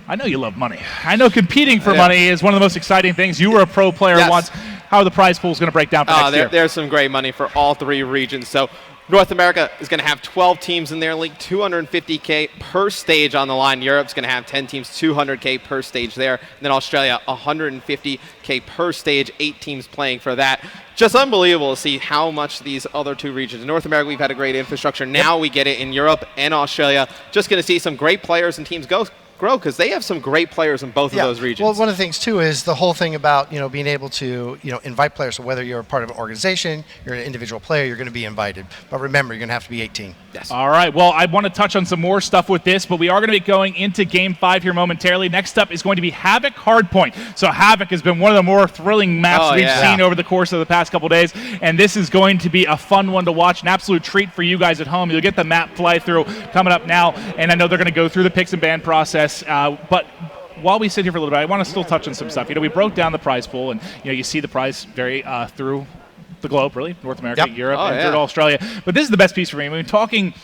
I know you love money. I know competing for money is one of the most exciting things. You were a pro player once. How are the prize pools going to break down for next year? There's some great money for all 3 regions. So North America is going to have 12 teams in their league, $250K per stage on the line. Europe's going to have 10 teams, $200K per stage there. And then Australia, $150K per stage, 8 teams playing for that. Just unbelievable to see how much these other 2 regions. In North America, we've had a great infrastructure. Now we get it in Europe and Australia. Just going to see some great players and teams grow because they have some great players in both of those regions. Well, one of the things too is the whole thing about being able to invite players. So whether you're a part of an organization, you're an individual player, you're going to be invited. But remember, you're going to have to be 18. Yes. All right. Well, I want to touch on some more stuff with this, but we are going to be going into Game 5 here momentarily. Next up is going to be HAVOC Hardpoint. So HAVOC has been one of the more thrilling maps we've seen over the course of the past couple days, and this is going to be a fun one to watch, an absolute treat for you guys at home. You'll get the map fly through coming up now, and I know they're going to go through the picks and ban process, but while we sit here for a little bit, I want to still touch on some stuff. We broke down the prize pool, and you see the prize vary through the globe, really, North America, Europe, and through Australia. But this is the best piece for me. We're talking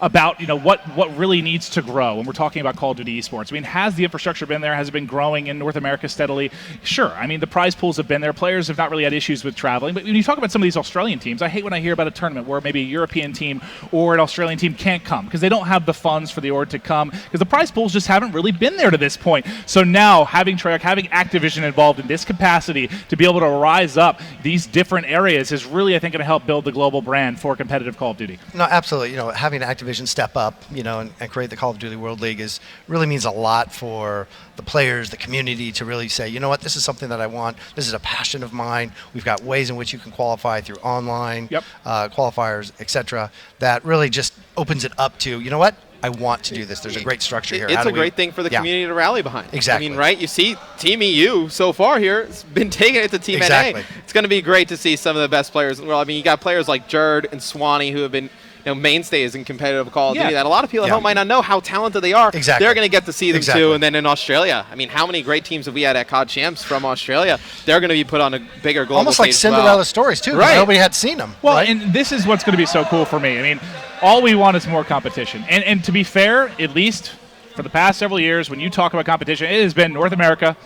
about what really needs to grow when we're talking about Call of Duty esports. Has the infrastructure been there? Has it been growing in North America steadily? Sure. The prize pools have been there. Players have not really had issues with traveling. But when you talk about some of these Australian teams, I hate when I hear about a tournament where maybe a European team or an Australian team can't come because they don't have the funds for the org to come because the prize pools just haven't really been there to this point. So now having Treyarch, having Activision involved in this capacity to be able to rise up these different areas is really, I think, going to help build the global brand for competitive Call of Duty. No, absolutely. Having Activision step up, and create the Call of Duty World League really means a lot for the players, the community to really say, you know what, this is something that I want. This is a passion of mine. We've got ways in which you can qualify through online qualifiers, etc. That really just opens it up to, you know what, I want to do this. There's a great structure here. It's a great thing for the community to rally behind. Exactly. I mean, right? You see Team EU so far here has been taking it to Team Exactly. NA. It's going to be great to see some of the best players in the world. I mean, you got players like Jerd and Swanee who have been mainstays in competitive Call of Duty that a lot of people at home might not know how talented they are. Exactly. They're going to get to see them too. And then in Australia, I mean, how many great teams have we had at COD Champs from Australia? They're going to be put on a bigger global almost like stage as Cinderella well. stories too. Right. Nobody had seen them. Well, right? and this is what's going to be so cool for me. I mean, all we want is more competition. And to be fair, at least for the past several years, when you talk about competition, it has been North America,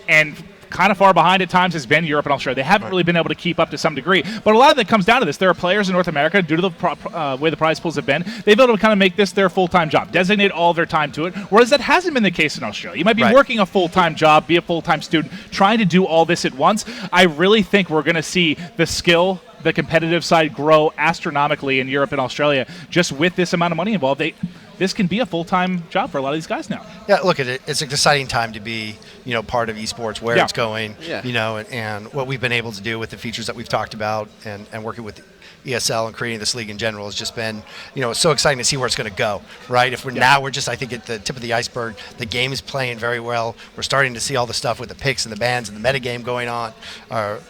and kind of far behind at times has been Europe and Australia. They haven't really been able to keep up to some degree. But a lot of it comes down to this. There are players in North America, due to the way the prize pools have been, they've been able to kind of make this their full-time job, designate all of their time to it, whereas that hasn't been the case in Australia. You might be working a full-time job, be a full-time student, trying to do all this at once. I really think we're going to see the skill, the competitive side grow astronomically in Europe and Australia just with this amount of money involved. This can be a full-time job for a lot of these guys now. Yeah, look at it. It's an exciting time to be, part of esports, where it's going, and what we've been able to do with the features that we've talked about, and working with ESL and creating this league in general has just been, it's so exciting to see where it's going to go, right? If we're we're just, I think, at the tip of the iceberg. The game is playing very well. We're starting to see all the stuff with the picks and the bans and the metagame going on, ban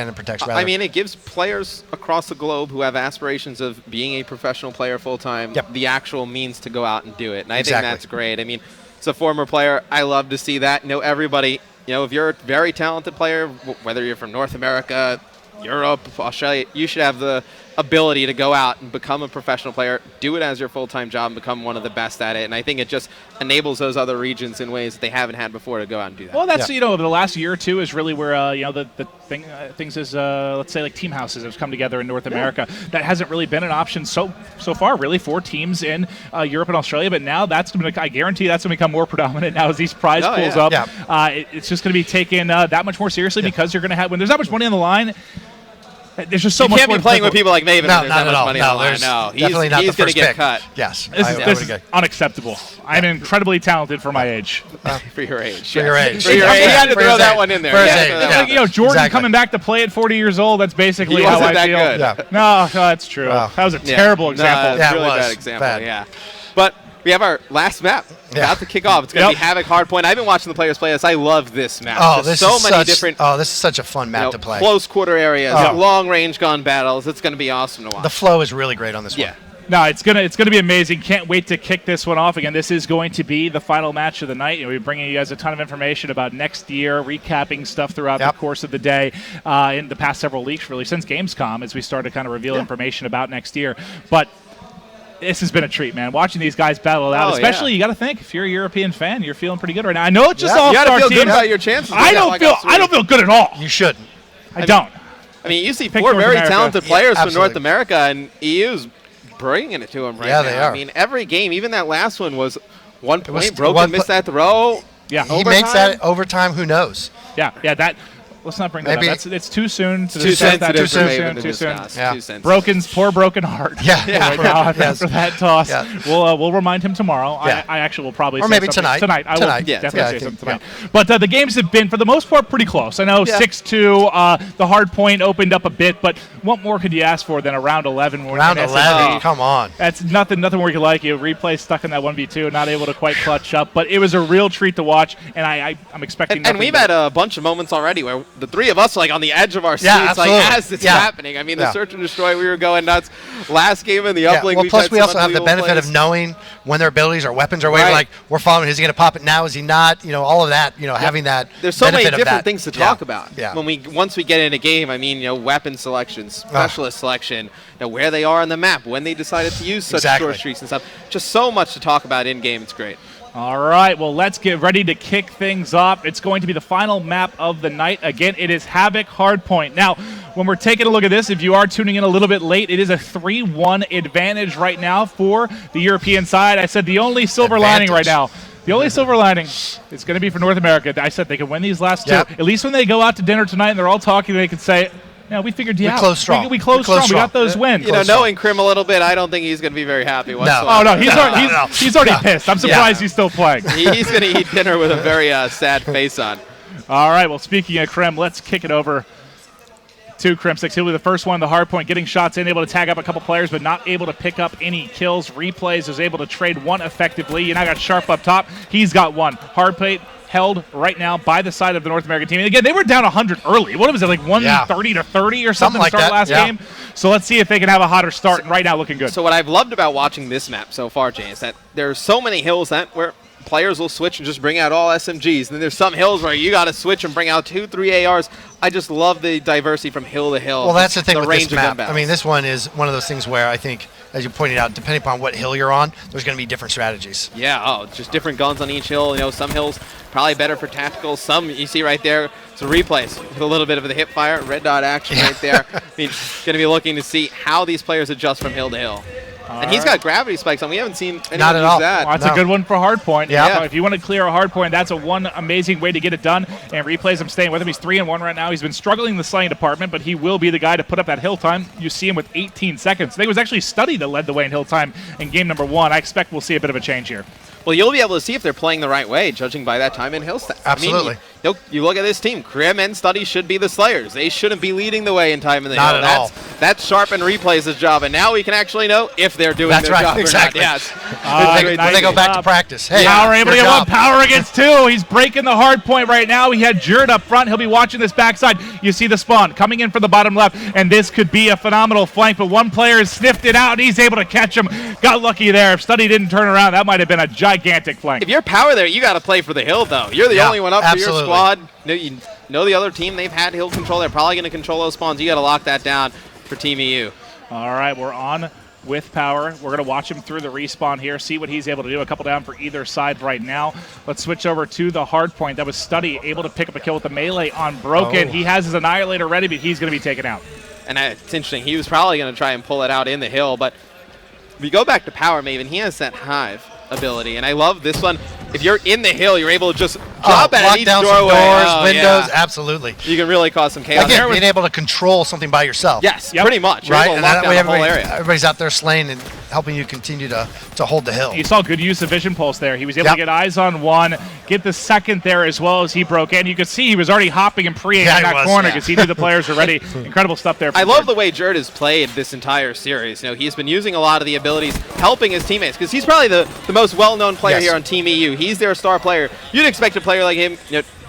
and protect, rather. I mean, it gives players across the globe who have aspirations of being a professional player full-time the actual means to go out and do it. And I think that's great. I mean, as a former player, I love to see that. Everybody, if you're a very talented player, whether you're from North America, Europe, Australia, you should have the ability to go out and become a professional player, do it as your full-time job, and become one of the best at it. And I think it just enables those other regions in ways that they haven't had before to go out and do that. Well, that's, the last year or two is really where, the things is, let's say, like team houses have come together in North America. That hasn't really been an option so far, really, for teams in Europe and Australia. But now that's going to, I guarantee that's going to become more predominant now as these prize pools up. It's just going to be taken that much more seriously because you're going to have, when there's that much money on the line, there's just so much. You can't be playing with people like Maven. No, there's not that at much all. money No, on the line. No, definitely not he's the going to first get pick. cut. Yes, this is unacceptable. I'm incredibly talented for my age. For your age. For your age. For your age. You had to throw that one in there. For his age. Jordan coming back to play at 40 years old. That's basically how I feel. Good. No, that's true. That was a terrible example. That's a really bad example. Yeah, but we have our last map about to kick off. It's going to be HAVOC Hardpoint. I've been watching the players play this. I love this map. Oh, this is such a fun map to play. Close quarter areas, long-range gun battles. It's going to be awesome to watch. The flow is really great on this one. No, it's gonna be amazing. Can't wait to kick this one off. Again, this is going to be the final match of the night. We're bringing you guys a ton of information about next year, recapping stuff throughout the course of the day in the past several weeks, really since Gamescom, as we start to kind of reveal information about next year. But this has been a treat, man. Watching these guys battle it out, especially you got to think if you're a European fan, you're feeling pretty good right now. I know it's just all-star teams. You got to feel good teams. about your chances. I don't feel good at all. You shouldn't. I don't. I mean, you see four very talented players from North America, and EU's bringing it to them right now. They are. I mean, every game, even that last one was 1 point. Broken missed that throw. Yeah, he makes that overtime. Who knows? Yeah. That. Let's not bring that up. It's too soon to discuss that. Too soon. Poor broken heart. Right now after that toss. We'll remind him tomorrow. I actually will probably or say maybe something. tonight. I will definitely say something tonight. But the games have been, for the most part, pretty close. I know 6-2. The hard point opened up a bit, but what more could you ask for than a round 11? Round 11, come on. That's nothing more you like. You replay stuck in that 1v2, not able to quite clutch up. But it was a real treat to watch, and I'm expecting. And we've had a bunch of moments already where the three of us are like on the edge of our seats, as it's happening. I mean, the search and destroy, we were going nuts. Last game in the uplink. Well, plus we also have the benefit of knowing when their abilities or weapons are waiting. Like, we're following. Is he going to pop it now? Is he not? All of that. Having that. There's so many different things to talk about. Yeah. Once we get in a game, I mean, weapon selection, specialist selection, where they are on the map, when they decided to use such short streaks and stuff. Just so much to talk about in game. It's great. All right, well, let's get ready to kick things off. It's going to be the final map of the night. Again, it is HAVOC Hardpoint. Now, when we're taking a look at this, if you are tuning in a little bit late, it is a 3-1 advantage right now for the European side. I said the only silver lining right now. The only silver lining is going to be for North America. I said they can win these last two. At least when they go out to dinner tonight and they're all talking, they can say, we figured you out. We closed strong. We closed strong. We got those wins. Knowing Krim a little bit, I don't think he's going to be very happy whatsoever. No. Oh, no. He's already pissed. I'm surprised he's still playing. He's going to eat dinner with a very sad face on. All right. Well, speaking of Krim, let's kick it over to Crimsix. He'll be the first one on the hard point, getting shots in, able to tag up a couple players, but not able to pick up any kills. Replays is able to trade one effectively. You now got Sharp up top. He's got one. Hard plate held right now by the side of the North American team. And again, they were down 100 early. What was it, like 130 to 30 or something to like start that. last game? So let's see if they can have a hotter start. And right now, looking good. So what I've loved about watching this map so far, Jay, is that there's so many hills where players will switch and just bring out all SMGs. And then there's some hills where you got to switch and bring out 2, 3 ARs. I just love the diversity from hill to hill. Well, that's the thing with range this map. of gun I mean, this one is one of those things where I think, as you pointed out, depending upon what hill you're on, there's going to be different strategies. Yeah, just different guns on each hill. You know, some hills probably better for tactical. Some, you see right there, it's a replays with a little bit of the hip fire, red dot action right there. I mean, going to be looking to see how these players adjust from hill to hill. And he's got gravity spikes on. We haven't seen anyone Not at use all. that. Well, that's a good one for hardpoint. Yeah. So if you want to clear a hardpoint, that's one amazing way to get it done. And Replays, I'm staying with him. He's 3-1 right now. He's been struggling in the slaying department, but he will be the guy to put up that hill time. You see him with 18 seconds. I think it was actually Study that led the way in hill time in game number 1. I expect we'll see a bit of a change here. Well, you'll be able to see if they're playing the right way, judging by that time in hill stats. Absolutely. I mean, you look at this team. Crim and Study should be the slayers. They shouldn't be leading the way in time in the Not hill. at all. That's Sharp and Replays' job, and now we can actually know if they're doing That's their right, job exactly. or not. Yes. When they go back to practice. Hey, Power able to your get one. job. Power against 2. He's breaking the hard point right now. He had Jerd up front. He'll be watching this backside. You see the spawn coming in from the bottom left, and this could be a phenomenal flank, but one player has sniffed it out, and he's able to catch him. Got lucky there. If Study didn't turn around, that might have been a gigantic flank. If you're Power there, you got to play for the hill, though. You're the only one up for your absolutely. squad. You know the other team, they've had hill control. They're probably going to control those spawns. You got to lock that down for Team EU. All right, we're on with Power. We're going to watch him through the respawn here, see what he's able to do. A couple down for either side right now. Let's switch over to the hard point. That was Study, able to pick up a kill with the melee on Broken. Oh. He has his Annihilator ready, but he's going to be taken out. And it's interesting. He was probably going to try and pull it out in the hill, but if you go back to Power Maven, he has that hive ability, and I love this one. If you're in the hill, you're able to just drop at lock each down doorway. some doors, Oh, windows, yeah. absolutely. You can really cause some chaos. Again, being able to control something by yourself. Yes, Yep. pretty much. You're Right, able to and lock that down way the whole area. everybody's out there slaying and helping you continue to hold the hill. You saw good use of Vision Pulse there. He was able Yep. to get eyes on one, get the second there as well as he broke in. You could see he was already hopping and pre-aiming Yeah, in he that was, corner yeah. because he knew the players were ready. Incredible stuff there. I from love Jerd. the way Jerd has played this entire series. You know, he's been using a lot of the abilities, helping his teammates, because he's probably the most well-known player Yes. here on Team EU. He's their star player. You'd expect a player like him,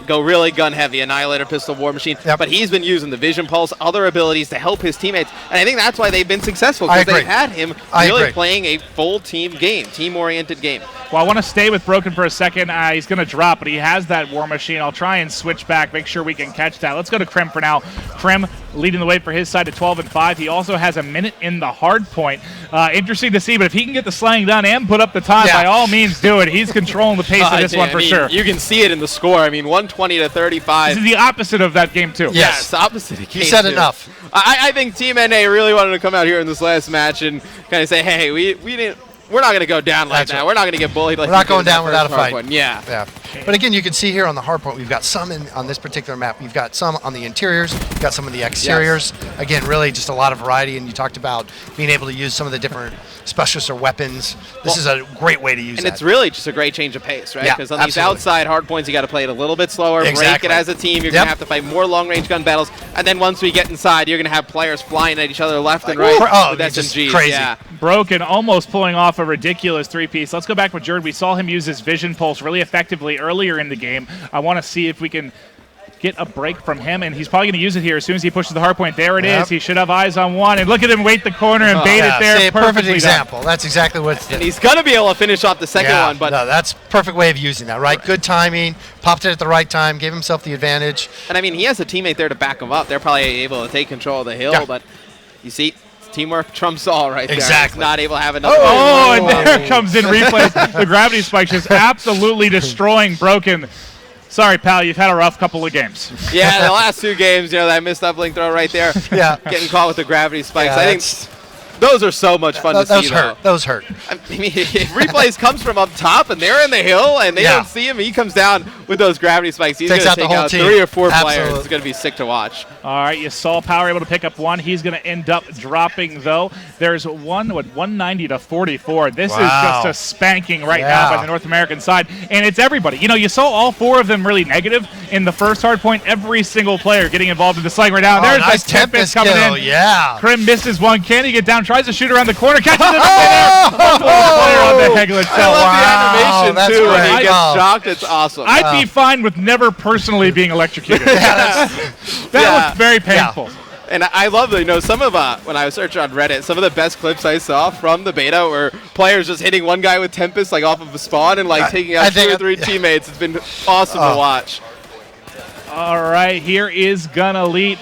go really gun heavy, Annihilator, Pistol, War Machine, Yep. but he's been using the Vision Pulse, other abilities to help his teammates, and I think that's why they've been successful, I because they've agree. had him I really agree. playing a full team game, team-oriented game. Well, I want to stay with Broken for a second. He's going to drop, but he has that War Machine. I'll try and switch back, make sure we can catch that. Let's go to Krem for now. Krem leading the way for his side at 12-5. He also has a minute in the hard point. Interesting to see, but if he can get the slaying done and put up the time, Yeah. by all means do it. He's controlling the pace of this one for sure. You can see it in the score. I mean, 120 to 35. This is the opposite of that game, too. Yeah. Yes, opposite of You said K2. enough. I think Team NA really wanted to come out here in this last match and kind of say, hey, we're not going to go down like That's that. right. We're not going to get bullied like We're not we did going in that down without a first hard fight. one. Yeah. Yeah. But again, you can see here on the hard point, we've got some on this particular map. We've got some on the interiors. We've got some of the exteriors. Again, really just a lot of variety. And you talked about being able to use some of the different specialists or weapons. This is a great way to use And that. it's really just a great change of pace, right? Yeah, Because on these absolutely. outside hard points, you got to play it a little bit slower, Exactly. break it as a team. You're going to have to fight more long-range gun battles. And then once we get inside, you're going to have players flying at each other left and right Oh, with it's just SMGs. crazy. Yeah. Broken, almost pulling off a ridiculous three-piece. Let's go back with Jerd. We saw him use his Vision Pulse really effectively earlier in the game. I want to see if we can get a break from him, and he's probably going to use it here as soon as he pushes the hard point. There it is. He should have eyes on one, and look at him wait the corner and bait it there. See, a perfect Perfectly example. That's exactly what. And he's going to be able to finish off the second one. But no, that's perfect way of using that, right? Good timing, popped it at the right time, gave himself the advantage. And I mean, he has a teammate there to back him up. They're probably able to take control of the hill, Yeah. but you see, teamwork trumps all right there. Exactly. He's not able to have enough. Oh, and there comes in replays. The gravity spike just absolutely destroying Broken. Sorry, pal, you've had a rough couple of games. Yeah, the last two games, that missed up link throw right there. Yeah. Getting caught with the gravity spikes. Yeah, I think Those are so much fun to see, though. Those hurt. I mean, if replays comes from up top and they're in the hill and they don't see him, he comes down with those gravity spikes. He's going to take out 3 or 4 players. It's going to be sick to watch. All right, you saw Power able to pick up one. He's going to end up dropping, though. There's 190 to 44. This is just a spanking right now by the North American side, and it's everybody. You know, you saw all 4 of them really negative in the first hard point. Every single player getting involved in the slaying right now. There's nice Tempest coming in. Yeah. Krim misses one. Can he get down? Tries to shoot around the corner. Catches it there. One player on the Hegel itself. I love the animation, too, when he gets shocked. It's awesome. I'd be fine with never personally being electrocuted. That looked very painful. Yeah. And I love, you know, some of, when I was searching on Reddit, some of the best clips I saw from the beta were players just hitting one guy with Tempest, like, off of a spawn and, like, taking out 2 or 3 teammates. It's been awesome to watch. All right, here is Gunelite.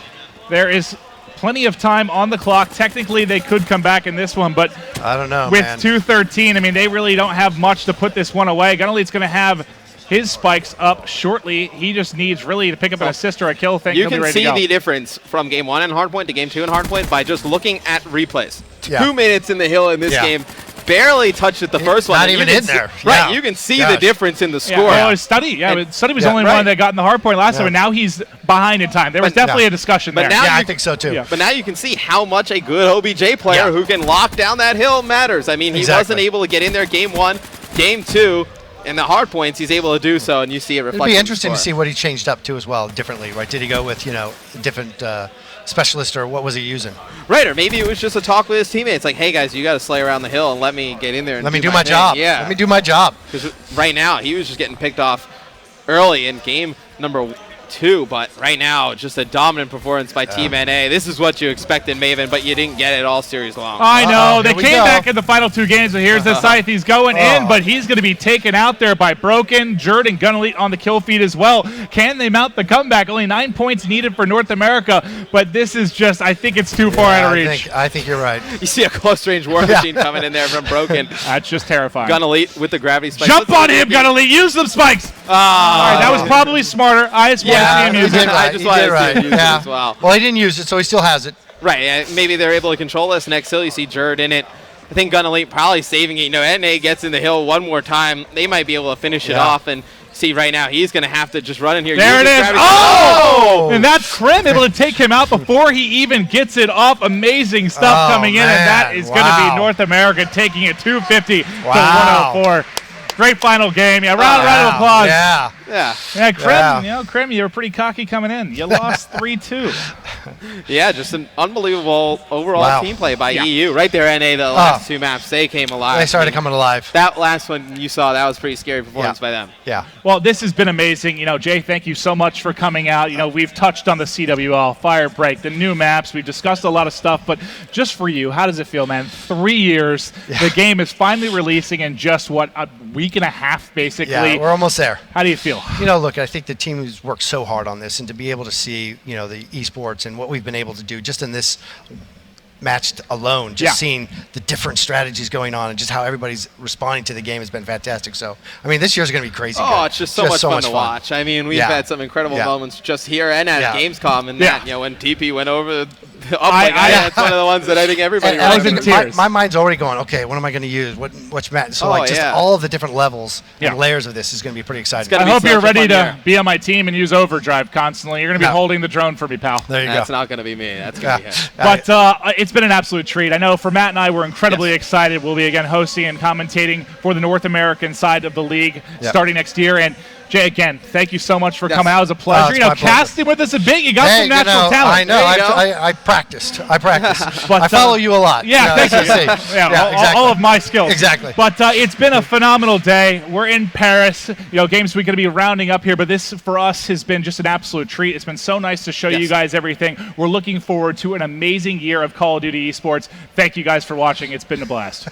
There is plenty of time on the clock. Technically, they could come back in this one, but I don't know, with man. 2:13, I mean, they really don't have much to put this one away. Gunelite's going to have his spikes up shortly. He just needs really to pick up an assist or a kill. You can see the difference from game 1 in Hardpoint to game 2 in Hardpoint by just looking at replays. 2 minutes in the hill in this game. Barely touched it the first one. Not even in there. Right, you can see the difference in the score. Well, Study. Study was the only one that got in the hard point last time, and now he's behind in time. There was definitely a discussion there. Yeah, I think so too. Yeah. But now you can see how much a good OBJ player who can lock down that hill matters. I mean, he wasn't able to get in there game 1, game 2. In the hard points, he's able to do so, and you see it reflected. It'd be interesting to see what he changed up to as well, differently, right? Did he go with, you know, different specialist, or what was he using? Right, or maybe it was just a talk with his teammates, like, hey, guys, you got to slay around the hill and let me get in there and let me do my job. Yeah. Let me do my job. Because right now, he was just getting picked off early in game number 2, but right now, just a dominant performance by Team NA. This is what you expected, Maven, but you didn't get it all series long. I know. They came back in the final 2 games, but here's the Scythe. He's going in, but he's going to be taken out there by Broken. Jerd and Gunelite on the kill feed as well. Can they mount the comeback? Only 9 points needed for North America, but this is just, I think it's too far out of reach. I think you're right. You see a close-range war machine coming in there from Broken. That's just terrifying. Gunelite with the gravity spikes. Jump on him, Gunelite. Use them spikes. All right, that was probably smarter. I just want to see him use it. I just wanted to see him use it as well. Well, he didn't use it, so he still has it. Right, maybe they're able to control this next hill. You see Jerd in it. I think Gunelite probably saving it. You know, NA gets in the hill one more time. They might be able to finish it off. And see, right now, he's going to have to just run in here. There it is. Oh! And that's Krim able to take him out before he even gets it off. Amazing stuff coming in, and that is going to be North America taking it 250 to 104. Great final game. Yeah, round of applause. Yeah, Krim, you know, Krim, you were pretty cocky coming in. You lost 3-2. Yeah, just an unbelievable overall team play by EU. Right there, NA, the last 2 maps, they came alive. They started coming alive. That last one you saw, that was pretty scary performance by them. Yeah. Well, this has been amazing. You know, Jay, thank you so much for coming out. You know, we've touched on the CWL, Firebreak, the new maps. We've discussed a lot of stuff, but just for you, how does it feel, man? 3 years, the game is finally releasing in just, what, a week and a half, basically. Yeah, we're almost there. How do you feel? You know, look, I think the team has worked so hard on this, and to be able to see, you know, the esports and what we've been able to do just in this match alone, just seeing the different strategies going on and just how everybody's responding to the game has been fantastic. So, I mean, this year's going to be crazy. Oh, it's just so much fun to watch. I mean, we've had some incredible moments just here and at Gamescom, and that, you know, when TP went over that's one of the ones that I think everybody remembers. My mind's already going, okay, what am I going to use? Which match? So, just all of the different levels and layers of this is going to be pretty exciting. I hope you're ready to be on my team and use overdrive constantly. You're going to be holding the drone for me, pal. There you go. That's not going to be me. That's going to be him. But it's been an absolute treat. I know for Matt and I, we're incredibly excited. We'll be again hosting and commentating for the North American side of the league starting next year. And Jay, again, thank you so much for coming out. It was a pleasure. You know, casting with us a bit. You got some natural talent. I know. I practiced. But I follow you a lot. Yeah, thank you. All of my skills. Exactly. But it's been a phenomenal day. We're in Paris. You know, Games Week going to be rounding up here, but this for us has been just an absolute treat. It's been so nice to show you guys everything. We're looking forward to an amazing year of Call of Duty esports. Thank you guys for watching. It's been a blast.